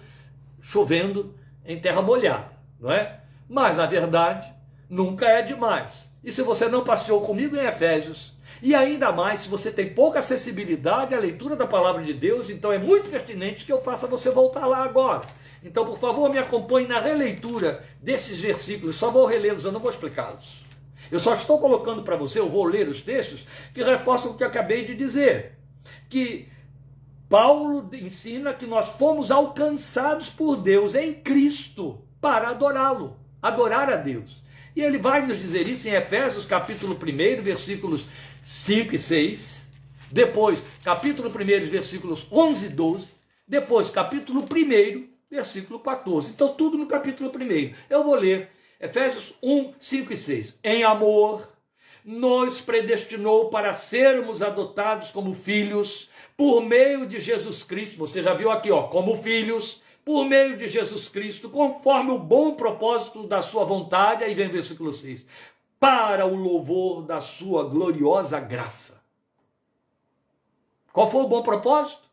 chovendo em terra molhada, não é? Mas, na verdade, nunca é demais. E se você não passeou comigo em Efésios, E ainda mais, se você tem pouca acessibilidade à leitura da palavra de Deus, então é muito pertinente que eu faça você voltar lá agora. Então, por favor, me acompanhe na releitura desses versículos. Só vou relê-los, eu não vou explicá-los. Eu só estou colocando para você, eu vou ler os textos que reforçam o que eu acabei de dizer. Que Paulo ensina que nós fomos alcançados por Deus em Cristo para adorá-lo, adorar a Deus. E ele vai nos dizer isso em Efésios capítulo 1, versículos 5 e 6. Depois, capítulo 1, versículos 11 e 12. Depois, capítulo 1, versículo 14. Então, tudo no capítulo 1. Eu vou ler Efésios 1, 5 e 6. Em amor, nos predestinou para sermos adotados como filhos por meio de Jesus Cristo. Você já viu aqui, ó, como filhos, por meio de Jesus Cristo, conforme o bom propósito da sua vontade. Aí vem o versículo 6. Para o louvor da sua gloriosa graça. Qual foi o bom propósito?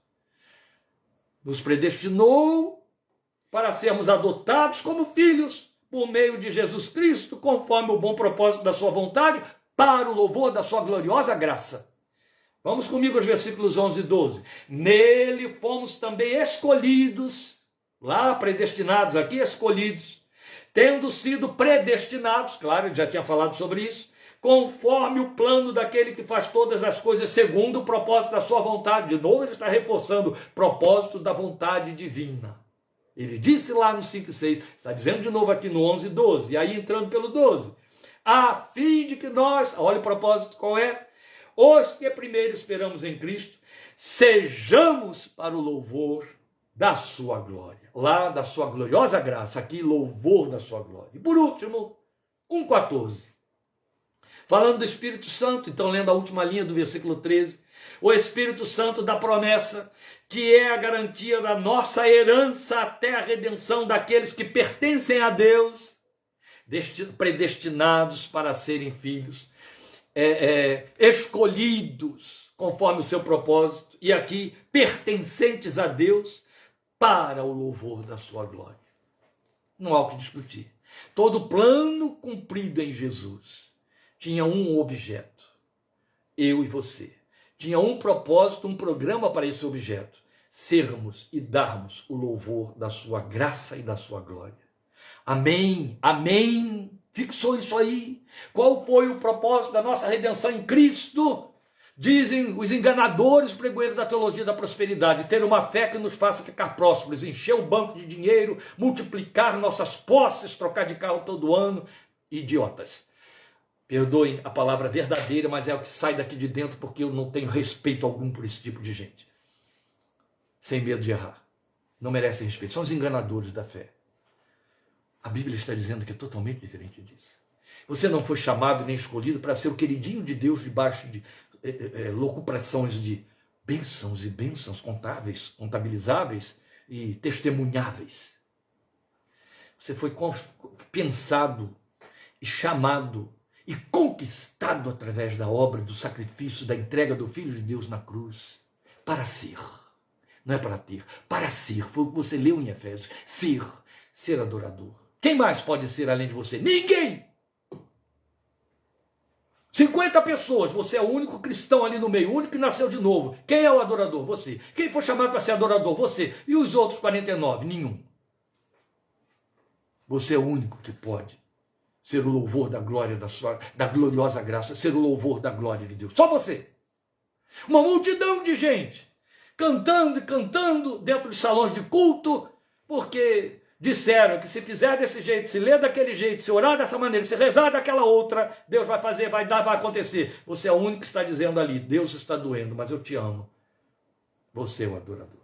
Nos predestinou para sermos adotados como filhos por meio de Jesus Cristo, conforme o bom propósito da sua vontade, para o louvor da sua gloriosa graça. Vamos comigo aos versículos 11 e 12. Nele fomos também escolhidos, lá predestinados, aqui escolhidos, tendo sido predestinados, claro, ele já tinha falado sobre isso, conforme o plano daquele que faz todas as coisas segundo o propósito da sua vontade. De novo ele está reforçando o propósito da vontade divina. Ele disse lá no 5 e 6, está dizendo de novo aqui no 11 e 12, e aí entrando pelo 12, a fim de que nós, olha o propósito qual é, os que primeiro esperamos em Cristo, sejamos para o louvor da sua glória, lá da sua gloriosa graça, aqui louvor da sua glória. E por último, 1,14, falando do Espírito Santo, então lendo a última linha do versículo 13, o Espírito Santo da promessa, que é a garantia da nossa herança até a redenção daqueles que pertencem a Deus, predestinados para serem filhos, escolhidos conforme o seu propósito, e aqui pertencentes a Deus para o louvor da sua glória. Não há o que discutir. Todo plano cumprido em Jesus tinha um objeto, eu e você. Tinha um propósito, um programa para esse objeto, sermos e darmos o louvor da sua graça e da sua glória. Amém, amém. Fixou isso aí. Qual foi o propósito da nossa redenção em Cristo? Dizem os enganadores pregoeiros da teologia da prosperidade, ter uma fé que nos faça ficar prósperos, encher o banco de dinheiro, multiplicar nossas posses, trocar de carro todo ano. Idiotas. Perdoem a palavra verdadeira, mas é o que sai daqui de dentro, porque eu não tenho respeito algum por esse tipo de gente. Sem medo de errar. Não merecem respeito. São os enganadores da fé. A Bíblia está dizendo que é totalmente diferente disso. Você não foi chamado nem escolhido para ser o queridinho de Deus debaixo de locubrações de bênçãos e bênçãos contáveis, contabilizáveis e testemunháveis. Você foi pensado e chamado e conquistado através da obra, do sacrifício, da entrega do Filho de Deus na cruz, para ser. Não é para ter, para ser. Foi o que você leu em Efésios. Ser adorador. Quem mais pode ser além de você? Ninguém! 50 pessoas, você é o único cristão ali no meio, o único que nasceu de novo. Quem é o adorador? Você. Quem foi chamado para ser adorador? Você. E os outros 49? Nenhum. Você é o único que pode ser o louvor da glória da gloriosa graça, ser o louvor da glória de Deus. Só você. Uma multidão de gente cantando e cantando dentro de salões de culto, porque disseram que se fizer desse jeito, se ler daquele jeito, se orar dessa maneira, se rezar daquela outra, Deus vai fazer, vai dar, vai acontecer. Você é o único que está dizendo ali, Deus está doendo, mas eu te amo. Você é o adorador.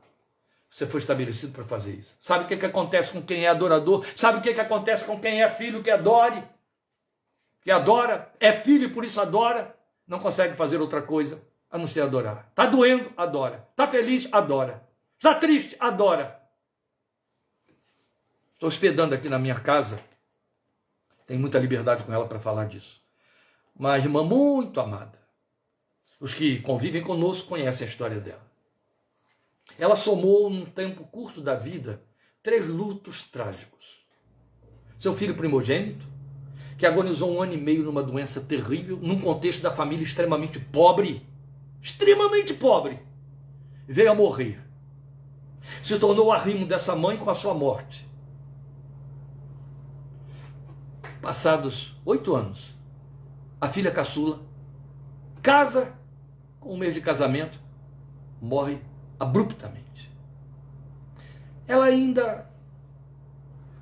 Você foi estabelecido para fazer isso. Sabe o que acontece com quem é adorador? Sabe o que acontece com quem é filho que adore? Que adora, é filho e por isso adora, não consegue fazer outra coisa a não ser adorar. Está doendo? Adora. Está feliz? Adora. Está triste? Adora. Estou hospedando aqui na minha casa, tenho muita liberdade com ela para falar disso. Uma irmã muito amada. Os que convivem conosco conhecem a história dela. Ela somou, num tempo curto da vida, 3 lutos trágicos. Seu filho primogênito, que agonizou 1 ano e meio numa doença terrível, num contexto da família extremamente pobre, veio a morrer. Se tornou o arrimo dessa mãe com a sua morte. Passados 8 anos, a filha caçula casa, com 1 mês de casamento, morre abruptamente. Ela ainda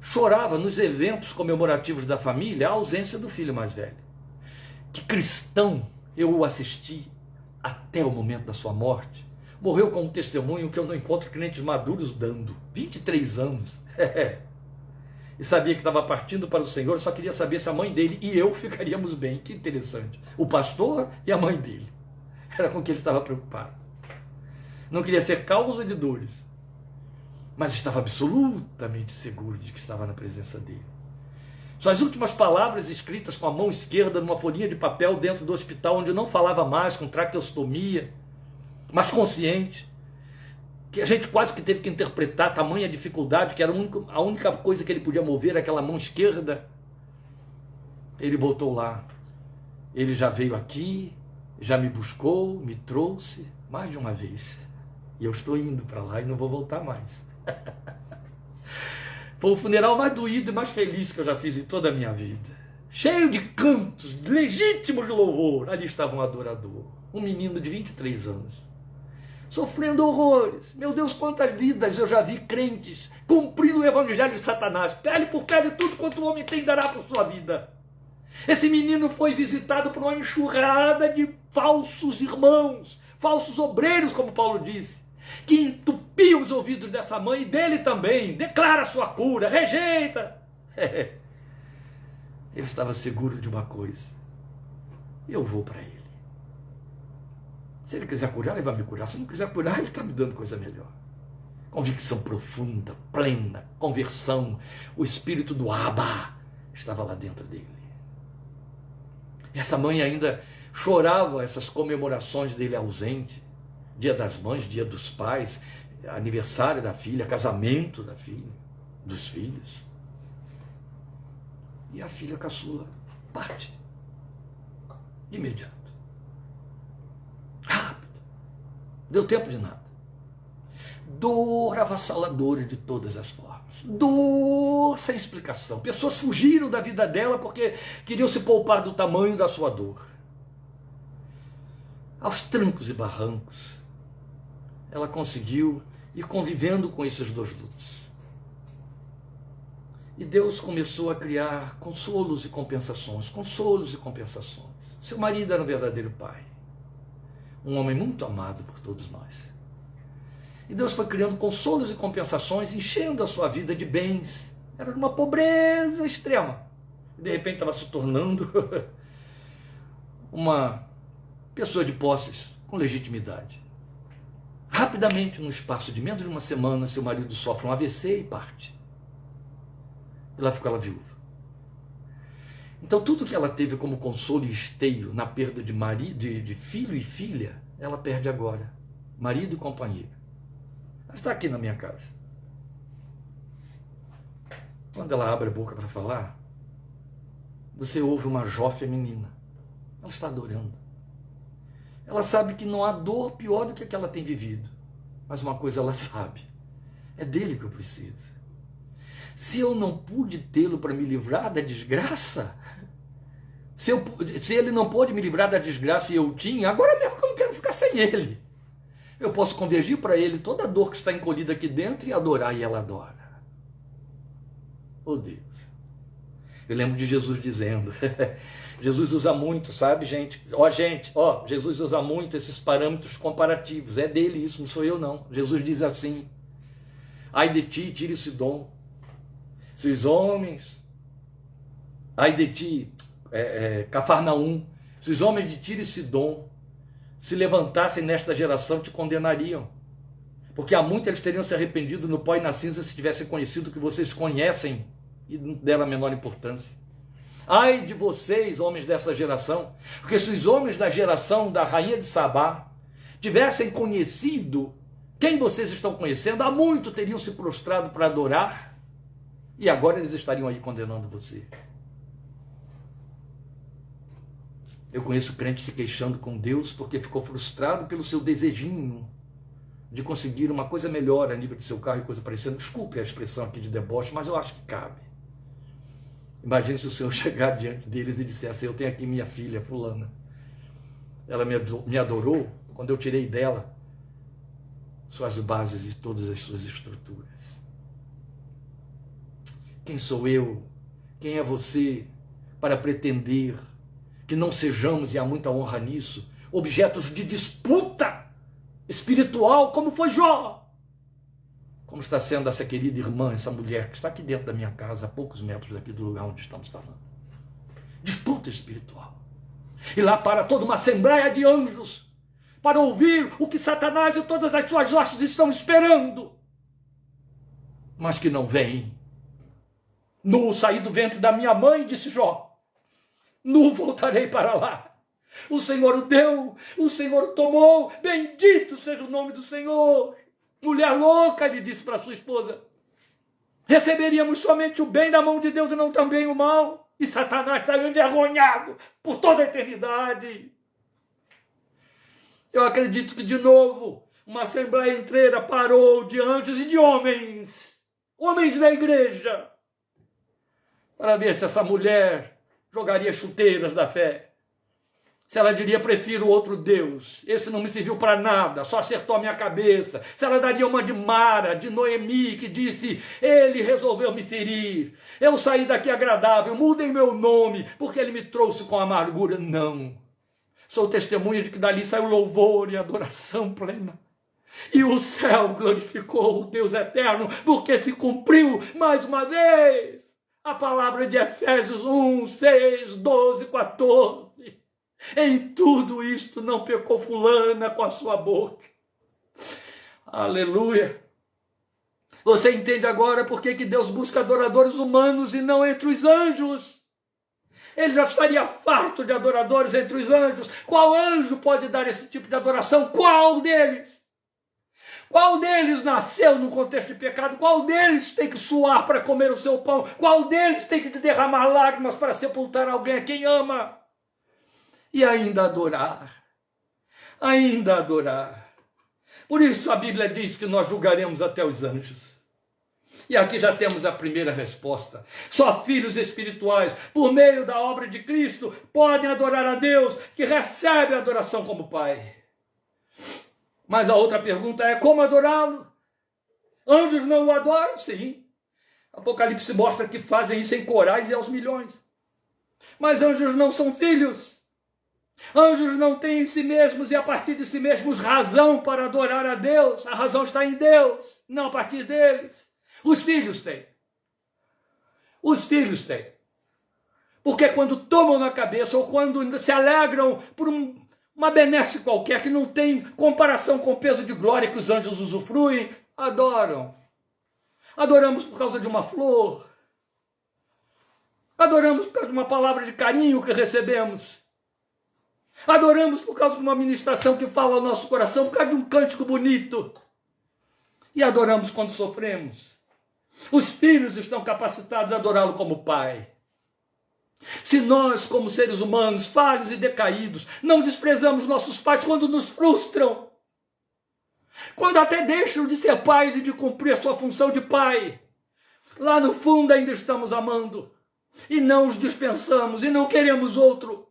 chorava nos eventos comemorativos da família a ausência do filho mais velho. Que cristão eu o assisti até o momento da sua morte. Morreu com um testemunho que eu não encontro crentes maduros dando. 23 anos. E sabia que estava partindo para o Senhor, só queria saber se a mãe dele e eu ficaríamos bem. Que interessante. O pastor e a mãe dele. Era com que ele estava preocupado. Não queria ser causa de dores, mas estava absolutamente seguro de que estava na presença dele. Suas últimas palavras escritas com a mão esquerda numa folhinha de papel dentro do hospital, onde não falava mais, com traqueostomia, mas consciente, que a gente quase que teve que interpretar tamanha dificuldade, que era a única coisa que ele podia mover, aquela mão esquerda. Ele botou lá: ele já veio aqui, já me buscou, me trouxe mais de uma vez, e eu estou indo para lá e não vou voltar mais. Foi o funeral mais doído e mais feliz que eu já fiz em toda a minha vida. Cheio de cantos legítimos de louvor. Ali estava um adorador, um menino de 23 anos, sofrendo horrores. Meu Deus, quantas vidas eu já vi crentes cumprindo o evangelho de Satanás. Pele por pele, tudo quanto o homem tem dará por sua vida. Esse menino foi visitado por uma enxurrada de falsos irmãos, falsos obreiros, como Paulo disse, que entupiam os ouvidos dessa mãe e dele também. Declara a sua cura, rejeita. Ele estava seguro de uma coisa: eu vou para ele. Se ele quiser curar, ele vai me curar. Se não quiser curar, ele está me dando coisa melhor. Convicção profunda, plena, conversão. O espírito do Abba estava lá dentro dele. Essa mãe ainda chorava essas comemorações dele ausente. Dia das mães, dia dos pais, aniversário da filha, casamento da filha, dos filhos. E a filha caçula parte. De imediato. Rápido. Deu tempo de nada. Dor avassaladora de todas as formas. Dor sem explicação. Pessoas fugiram da vida dela porque queriam se poupar do tamanho da sua dor. Aos trancos e barrancos, ela conseguiu ir convivendo com esses dois lutos. E Deus começou a criar consolos e compensações. Consolos e compensações. Seu marido era um verdadeiro pai. Um homem muito amado por todos nós. E Deus foi criando consolos e compensações, enchendo a sua vida de bens. Era uma pobreza extrema. E de repente estava se tornando uma pessoa de posses, com legitimidade. Rapidamente, num espaço de menos de uma semana, seu marido sofre um AVC e parte. E lá ficou ela viúva. Então, tudo que ela teve como consolo e esteio na perda de marido, de filho e filha, ela perde agora. Marido e companheiro. Ela está aqui na minha casa. Quando ela abre a boca para falar, você ouve uma jó feminina. Ela está adorando. Ela sabe que não há dor pior do que a que ela tem vivido. Mas uma coisa ela sabe: é dele que eu preciso. Se eu não pude tê-lo para me livrar da desgraça, se ele não pôde me livrar da desgraça e eu tinha, agora mesmo que eu não quero ficar sem ele. Eu posso convergir para ele toda a dor que está encolhida aqui dentro e adorar, e ela adora. Oh Deus. Eu lembro de Jesus dizendo... Jesus usa muito, sabe, gente? Jesus usa muito esses parâmetros comparativos. É dele isso, não sou eu, não. Jesus diz assim: ai de ti, Tiro e Sidom. Se os homens... Ai de ti, Cafarnaum. Se os homens de Tiro e Sidom se levantassem nesta geração, te condenariam. Porque há muito eles teriam se arrependido no pó e na cinza se tivessem conhecido o que vocês conhecem e não deram a menor importância. Ai de vocês, homens dessa geração, porque se os homens da geração da rainha de Sabá tivessem conhecido quem vocês estão conhecendo, há muito teriam se prostrado para adorar, e agora eles estariam aí condenando você. Eu conheço crente se queixando com Deus porque ficou frustrado pelo seu desejinho de conseguir uma coisa melhor a nível de seu carro e coisa parecida. Desculpe a expressão aqui de deboche, mas eu acho que cabe. Imagine se o Senhor chegar diante deles e dissesse: eu tenho aqui minha filha fulana. Ela me adorou quando eu tirei dela suas bases e todas as suas estruturas. Quem sou eu? Quem é você para pretender que não sejamos, e há muita honra nisso, objetos de disputa espiritual, como foi Jó? Como está sendo essa querida irmã, essa mulher que está aqui dentro da minha casa, a poucos metros daqui do lugar onde estamos falando. Disputa espiritual. E lá para toda uma assembleia de anjos, para ouvir o que Satanás e todas as suas hostes estão esperando, mas que não vem. Nu saí do ventre da minha mãe, disse Jó, nu voltarei para lá. O Senhor o deu, o Senhor o tomou, bendito seja o nome do Senhor. Mulher louca, ele disse para sua esposa, receberíamos somente o bem da mão de Deus e não também o mal. E Satanás saiu envergonhado por toda a eternidade. Eu acredito que, de novo, uma assembleia inteira parou de anjos e de homens da igreja, para ver se essa mulher jogaria chuteiras da fé. Se ela diria: prefiro outro Deus, esse não me serviu para nada, só acertou a minha cabeça. Se ela daria uma de Mara, de Noemi, que disse: ele resolveu me ferir, eu saí daqui agradável, mudem meu nome, porque ele me trouxe com amargura. Não. Sou testemunha de que dali saiu louvor e adoração plena. E o céu glorificou o Deus eterno, porque se cumpriu mais uma vez a palavra de Efésios 1, 6, 12, 14. Em tudo isto não pecou fulana com a sua boca. Aleluia. Você entende agora por que Deus busca adoradores humanos e não entre os anjos? Ele já estaria farto de adoradores entre os anjos. Qual anjo pode dar esse tipo de adoração? Qual deles? Qual deles nasceu num contexto de pecado? Qual deles tem que suar para comer o seu pão? Qual deles tem que derramar lágrimas para sepultar alguém a quem ama? E ainda adorar. Ainda adorar. Por isso a Bíblia diz que nós julgaremos até os anjos. E aqui já temos a primeira resposta. Só filhos espirituais, por meio da obra de Cristo, podem adorar a Deus, que recebe a adoração como Pai. Mas a outra pergunta é: como adorá-lo? Anjos não o adoram? Sim. Apocalipse mostra que fazem isso em corais e aos milhões. Mas anjos não são filhos. Anjos não têm em si mesmos e a partir de si mesmos razão para adorar a Deus. A razão está em Deus, não a partir deles. Os filhos têm. Os filhos têm. Porque quando tomam na cabeça ou quando se alegram por uma benesse qualquer que não tem comparação com o peso de glória que os anjos usufruem, adoram. Adoramos por causa de uma flor. Adoramos por causa de uma palavra de carinho que recebemos. Adoramos por causa de uma ministração que fala ao nosso coração, por causa de um cântico bonito. E adoramos quando sofremos. Os filhos estão capacitados a adorá-lo como Pai. Se nós, como seres humanos, falhos e decaídos, não desprezamos nossos pais quando nos frustram, quando até deixam de ser pais e de cumprir a sua função de pai, lá no fundo ainda estamos amando, e não os dispensamos, e não queremos outro.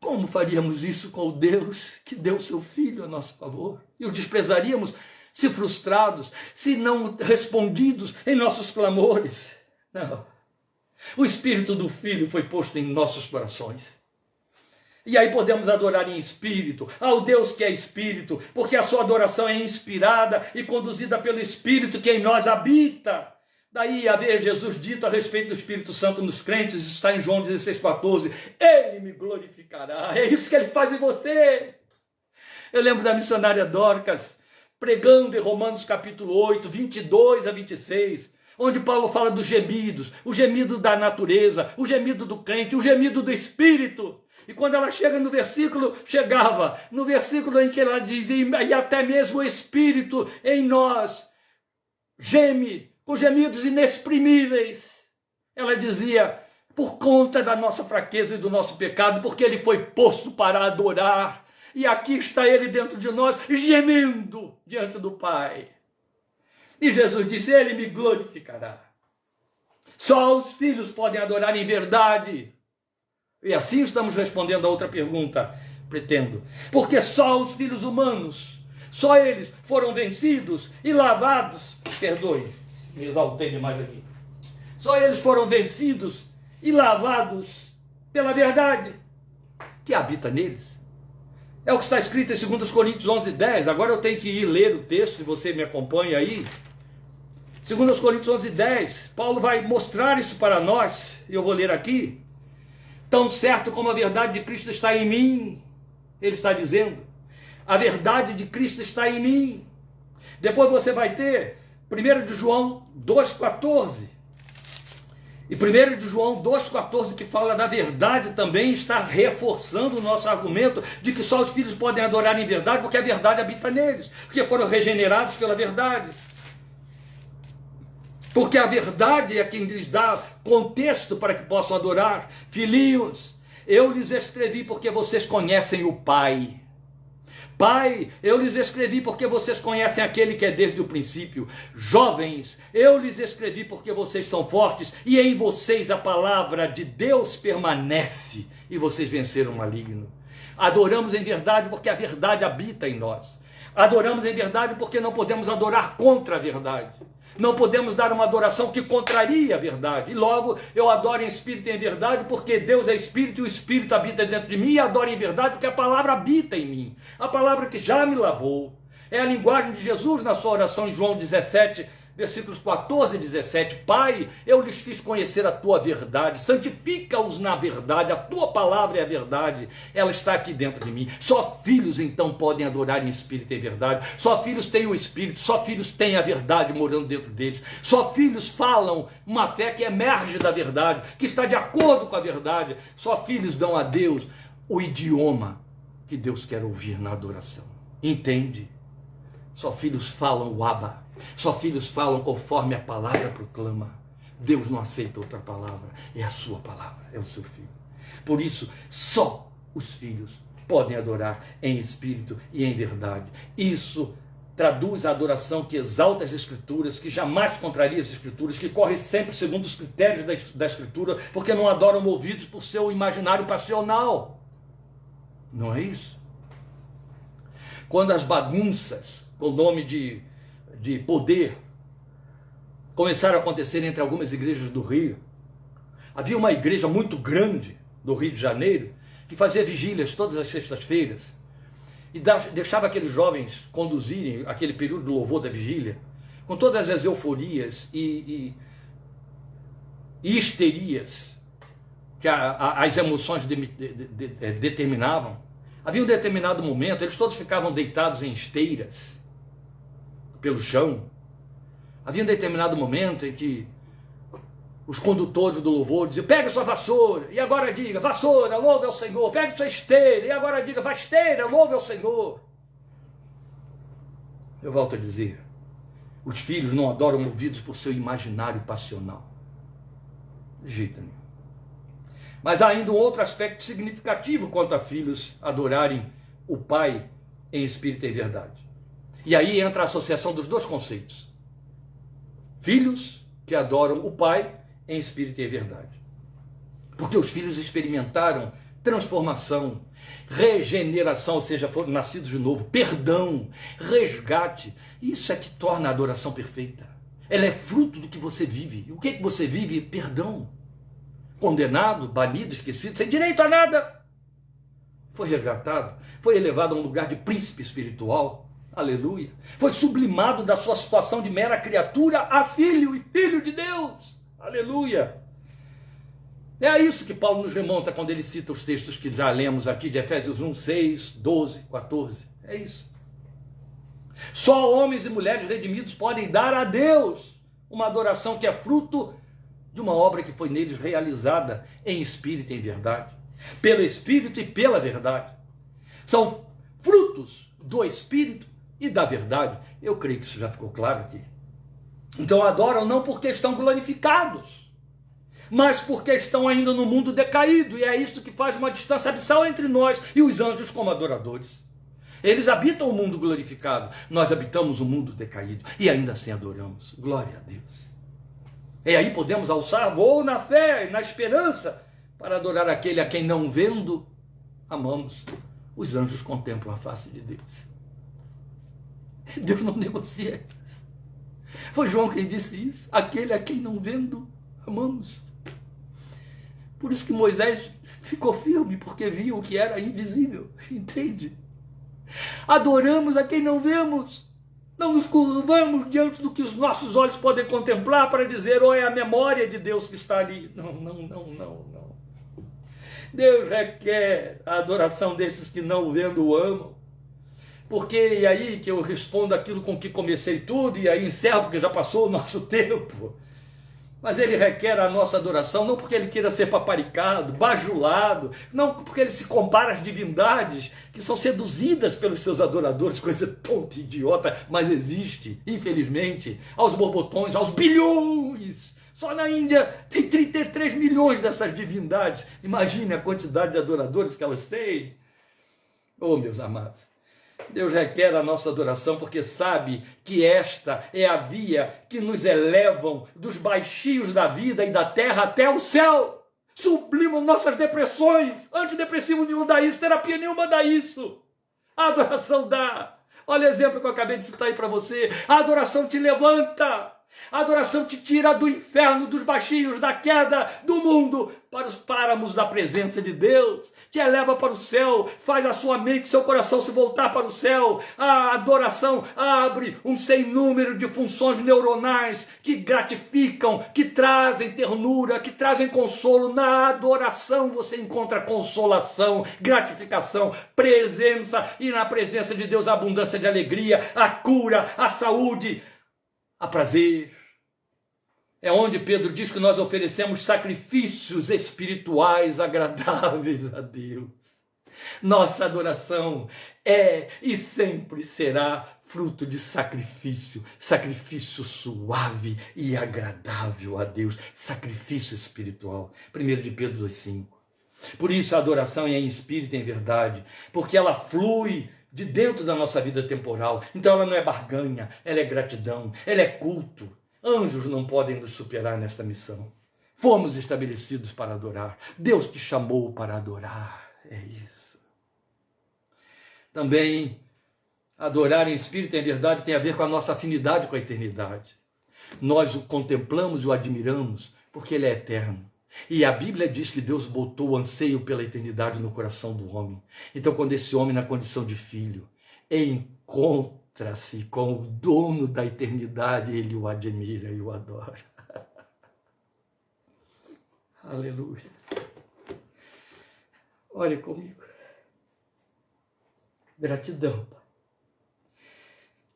Como faríamos isso com o Deus que deu seu Filho a nosso favor? E o desprezaríamos se frustrados, se não respondidos em nossos clamores? Não. O Espírito do Filho foi posto em nossos corações. E aí podemos adorar em espírito, ao Deus que é Espírito, porque a sua adoração é inspirada e conduzida pelo Espírito que em nós habita. Daí a ver Jesus dito a respeito do Espírito Santo nos crentes, está em João 16,14, ele me glorificará. É isso que ele faz em você. Eu lembro da missionária Dorcas, pregando em Romanos capítulo 8, 22 a 26, onde Paulo fala dos gemidos, o gemido da natureza, o gemido do crente, o gemido do Espírito. E quando ela chega no versículo, chegava no versículo em que ela diz, e até mesmo o Espírito em nós geme, com gemidos inexprimíveis. Ela dizia, por conta da nossa fraqueza e do nosso pecado, porque ele foi posto para adorar. E aqui está ele dentro de nós, gemendo diante do Pai. E Jesus disse, ele me glorificará. Só os filhos podem adorar em verdade. E assim estamos respondendo a outra pergunta, pretendo. Porque só os filhos humanos, só eles foram vencidos e lavados. Perdoe, me exaltei demais aqui. Só eles foram vencidos e lavados pela verdade que habita neles. É o que está escrito em 2 Coríntios 11:10. Agora eu tenho que ir ler o texto, se você me acompanha aí. 2 Coríntios 11:10. Paulo vai mostrar isso para nós, e eu vou ler aqui. Tão certo como a verdade de Cristo está em mim, ele está dizendo, a verdade de Cristo está em mim. Depois você vai ter 1 de João 2,14. E 1 de João 2,14, que fala da verdade, também está reforçando o nosso argumento de que só os filhos podem adorar em verdade, porque a verdade habita neles, porque foram regenerados pela verdade. Porque a verdade é quem lhes dá contexto para que possam adorar. Filhinhos, eu lhes escrevi porque vocês conhecem o Pai. Pai, eu lhes escrevi porque vocês conhecem aquele que é desde o princípio. Jovens, eu lhes escrevi porque vocês são fortes e em vocês a palavra de Deus permanece e vocês venceram o maligno. Adoramos em verdade porque a verdade habita em nós. Adoramos em verdade porque não podemos adorar contra a verdade. Não podemos dar uma adoração que contraria a verdade. E logo, eu adoro em espírito e em verdade, porque Deus é espírito e o espírito habita dentro de mim. E adoro em verdade porque a palavra habita em mim. A palavra que já me lavou. É a linguagem de Jesus na sua oração em João 17, versículos 14 e 17. Pai, eu lhes fiz conhecer a tua verdade. Santifica-os na verdade. A tua palavra é a verdade. Ela está aqui dentro de mim. Só filhos então podem adorar em espírito e em verdade. Só filhos têm o espírito. Só filhos têm a verdade morando dentro deles. Só filhos falam uma fé que emerge da verdade, que está de acordo com a verdade. Só filhos dão a Deus o idioma que Deus quer ouvir na adoração. Entende? Só filhos falam o Abba. Só filhos falam conforme a palavra proclama. Deus não aceita outra palavra. É a sua palavra, é o seu filho. Por isso, só os filhos podem adorar em espírito e em verdade. Isso traduz a adoração que exalta as Escrituras, que jamais contraria as Escrituras, que corre sempre segundo os critérios da Escritura, porque não adoram movidos por seu imaginário passional. Não é isso? Quando as bagunças, com o nome de poder, começaram a acontecer entre algumas igrejas do Rio. Havia uma igreja muito grande do Rio de Janeiro que fazia vigílias todas as sextas-feiras e deixava aqueles jovens conduzirem aquele período do louvor da vigília com todas as euforias e histerias que as emoções determinavam. Havia um determinado momento, eles todos ficavam deitados em esteiras pelo chão. Havia um determinado momento em que os condutores do louvor diziam, pegue sua vassoura, e agora diga, vassoura, louve ao Senhor, pegue sua esteira, e agora diga, esteira, louve ao Senhor. Eu volto a dizer, os filhos não adoram movidos por seu imaginário passional. De jeito nenhum. Mas há ainda um outro aspecto significativo quanto a filhos adorarem o Pai em espírito e em verdade. E aí entra a associação dos dois conceitos. Filhos que adoram o Pai em espírito e em verdade. Porque os filhos experimentaram transformação, regeneração, ou seja, foram nascidos de novo, perdão, resgate. Isso é que torna a adoração perfeita. Ela é fruto do que você vive. E o que é que você vive? Perdão. Condenado, banido, esquecido, sem direito a nada. Foi resgatado, foi elevado a um lugar de príncipe espiritual. Aleluia. Foi sublimado da sua situação de mera criatura a filho e filho de Deus. Aleluia. É a isso que Paulo nos remonta quando ele cita os textos que já lemos aqui de Efésios 1, 6, 12, 14. É isso. Só homens e mulheres redimidos podem dar a Deus uma adoração que é fruto de uma obra que foi neles realizada em espírito e em verdade. Pelo espírito e pela verdade. São frutos do espírito e da verdade. Eu creio que isso já ficou claro aqui. Então adoram não porque estão glorificados, mas porque estão ainda no mundo decaído, e é isso que faz uma distância abissal entre nós e os anjos como adoradores. Eles habitam o mundo glorificado, nós habitamos o mundo decaído, e ainda assim adoramos. Glória a Deus. E aí podemos alçar voo na fé e na esperança para adorar aquele a quem não vendo, amamos. Os anjos contemplam a face de Deus. Deus não negocia isso. Foi João quem disse isso. Aquele a quem não vendo, amamos. Por isso que Moisés ficou firme, porque viu o que era invisível. Entende? Adoramos a quem não vemos. Não nos curvamos diante do que os nossos olhos podem contemplar para dizer, oh, é a memória de Deus que está ali. Não, não, não, não, não. Deus requer a adoração desses que não vendo o amam. Porque, e aí que eu respondo aquilo com que comecei tudo, e aí encerro, porque já passou o nosso tempo. Mas ele requer a nossa adoração, não porque ele queira ser paparicado, bajulado, não porque ele se compara às divindades que são seduzidas pelos seus adoradores, coisa tonta, idiota, mas existe, infelizmente, aos borbotões, aos bilhões. Só na Índia tem 33 milhões dessas divindades. Imagine a quantidade de adoradores que elas têm. Oh, meus amados. Deus requer a nossa adoração porque sabe que esta é a via que nos elevam dos baixios da vida e da terra até o céu. Sublimam nossas depressões. Antidepressivo nenhum dá isso, terapia nenhuma dá isso. A adoração dá. Olha o exemplo que eu acabei de citar aí para você. A adoração te levanta. A adoração te tira do inferno, dos baixinhos, da queda do mundo, para os páramos da presença de Deus. Te eleva para o céu, faz a sua mente, seu coração se voltar para o céu. A adoração abre um sem número de funções neuronais que gratificam, que trazem ternura, que trazem consolo. Na adoração você encontra consolação, gratificação, presença, e na presença de Deus a abundância de alegria, a cura, a saúde, a prazer. É onde Pedro diz que nós oferecemos sacrifícios espirituais agradáveis a Deus. Nossa adoração é e sempre será fruto de sacrifício, sacrifício suave e agradável a Deus, sacrifício espiritual. 1 de Pedro 2,5. Por isso a adoração é em espírito e em verdade, porque ela flui de dentro da nossa vida temporal. Então ela não é barganha, ela é gratidão, ela é culto. Anjos não podem nos superar nesta missão. Fomos estabelecidos para adorar. Deus te chamou para adorar. É isso. Também, adorar em espírito e em verdade tem a ver com a nossa afinidade com a eternidade. Nós o contemplamos e o admiramos porque ele é eterno. E a Bíblia diz que Deus botou o anseio pela eternidade no coração do homem. Então, quando esse homem, na condição de filho, encontra-se com o dono da eternidade, ele o admira e o adora. Aleluia. Olhe comigo. Gratidão, Pai.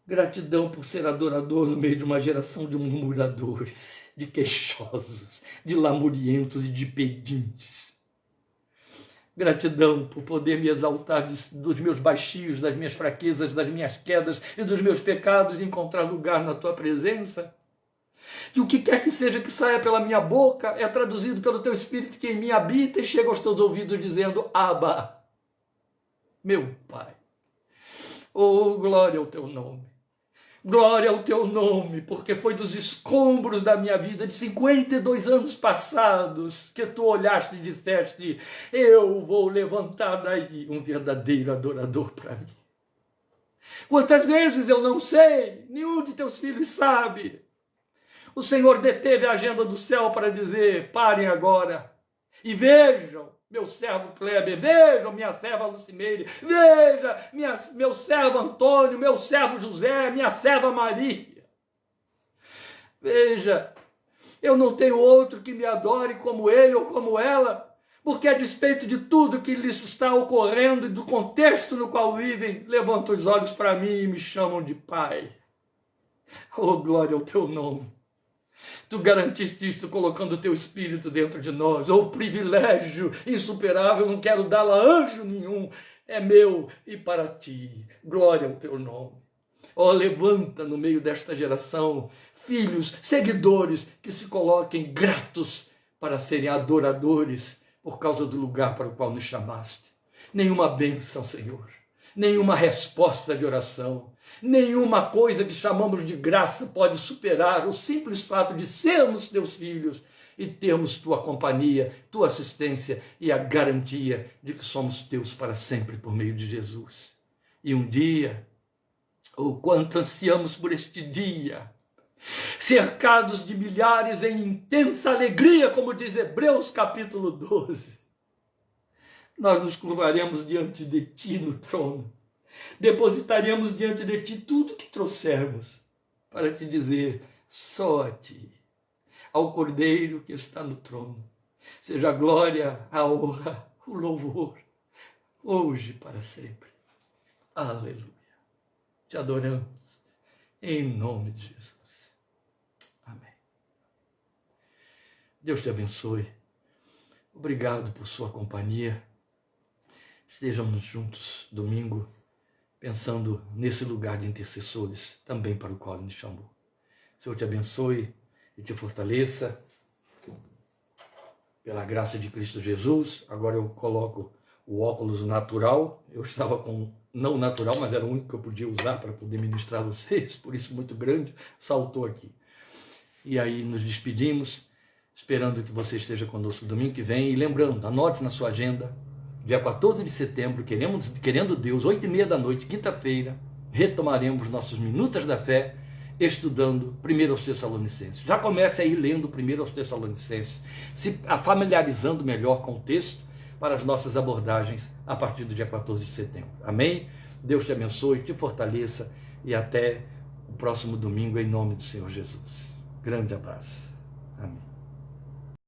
Gratidão por ser adorador no meio de uma geração de murmuradores, de queixosos, de lamurientos e de pedintes. Gratidão por poder me exaltar dos meus baixinhos, das minhas fraquezas, das minhas quedas e dos meus pecados e encontrar lugar na tua presença. E o que quer que seja que saia pela minha boca é traduzido pelo teu Espírito que em mim habita e chega aos teus ouvidos dizendo, Abba, meu Pai. Oh, glória ao teu nome. Glória ao teu nome, porque foi dos escombros da minha vida de 52 anos passados que tu olhaste e disseste, eu vou levantar daí um verdadeiro adorador para mim. Quantas vezes eu não sei, nenhum de teus filhos sabe. O Senhor deteve a agenda do céu para dizer, parem agora e vejam meu servo Kleber, vejam minha serva Lucimeire, veja meu servo Antônio, meu servo José, minha serva Maria. Veja, eu não tenho outro que me adore como ele ou como ela, porque a despeito de tudo que lhes está ocorrendo e do contexto no qual vivem, levantam os olhos para mim e me chamam de Pai. Oh, glória ao teu nome. Tu garantiste isso colocando o teu Espírito dentro de nós. Oh, privilégio insuperável, não quero dar-la a anjo nenhum. É meu e para ti. Glória ao teu nome. Oh, levanta no meio desta geração filhos, seguidores que se coloquem gratos para serem adoradores por causa do lugar para o qual nos chamaste. Nenhuma bênção, Senhor, nenhuma resposta de oração, nenhuma coisa que chamamos de graça pode superar o simples fato de sermos teus filhos e termos tua companhia, tua assistência e a garantia de que somos teus para sempre por meio de Jesus. E um dia, o quanto ansiamos por este dia, cercados de milhares em intensa alegria, como diz Hebreus capítulo 12, nós nos curvaremos diante de ti no trono, depositaremos diante de ti tudo que trouxermos, para te dizer: só a ti, ao Cordeiro que está no trono, seja a glória, a honra, o louvor, hoje e para sempre. Aleluia. Te adoramos, em nome de Jesus. Amém. Deus te abençoe. Obrigado por sua companhia. Estejamos juntos domingo, pensando nesse lugar de intercessores, também para o qual Ele nos chamou. Senhor te abençoe e te fortaleça. Pela graça de Cristo Jesus. Agora eu coloco o óculos natural. Eu estava com não natural, mas era o único que eu podia usar para poder ministrar a vocês, por isso muito grande, saltou aqui. E aí nos despedimos, esperando que você esteja conosco domingo que vem. E lembrando, anote na sua agenda, dia 14 de setembro, querendo Deus, 8h30 da noite, quinta-feira, retomaremos nossos Minutas da Fé, estudando 1 aos Tessalonicenses. Já comece a ir lendo 1 aos Tessalonicenses, se familiarizando melhor com o texto, para as nossas abordagens a partir do dia 14 de setembro. Amém? Deus te abençoe, te fortaleça e até o próximo domingo, em nome do Senhor Jesus. Grande abraço. Amém.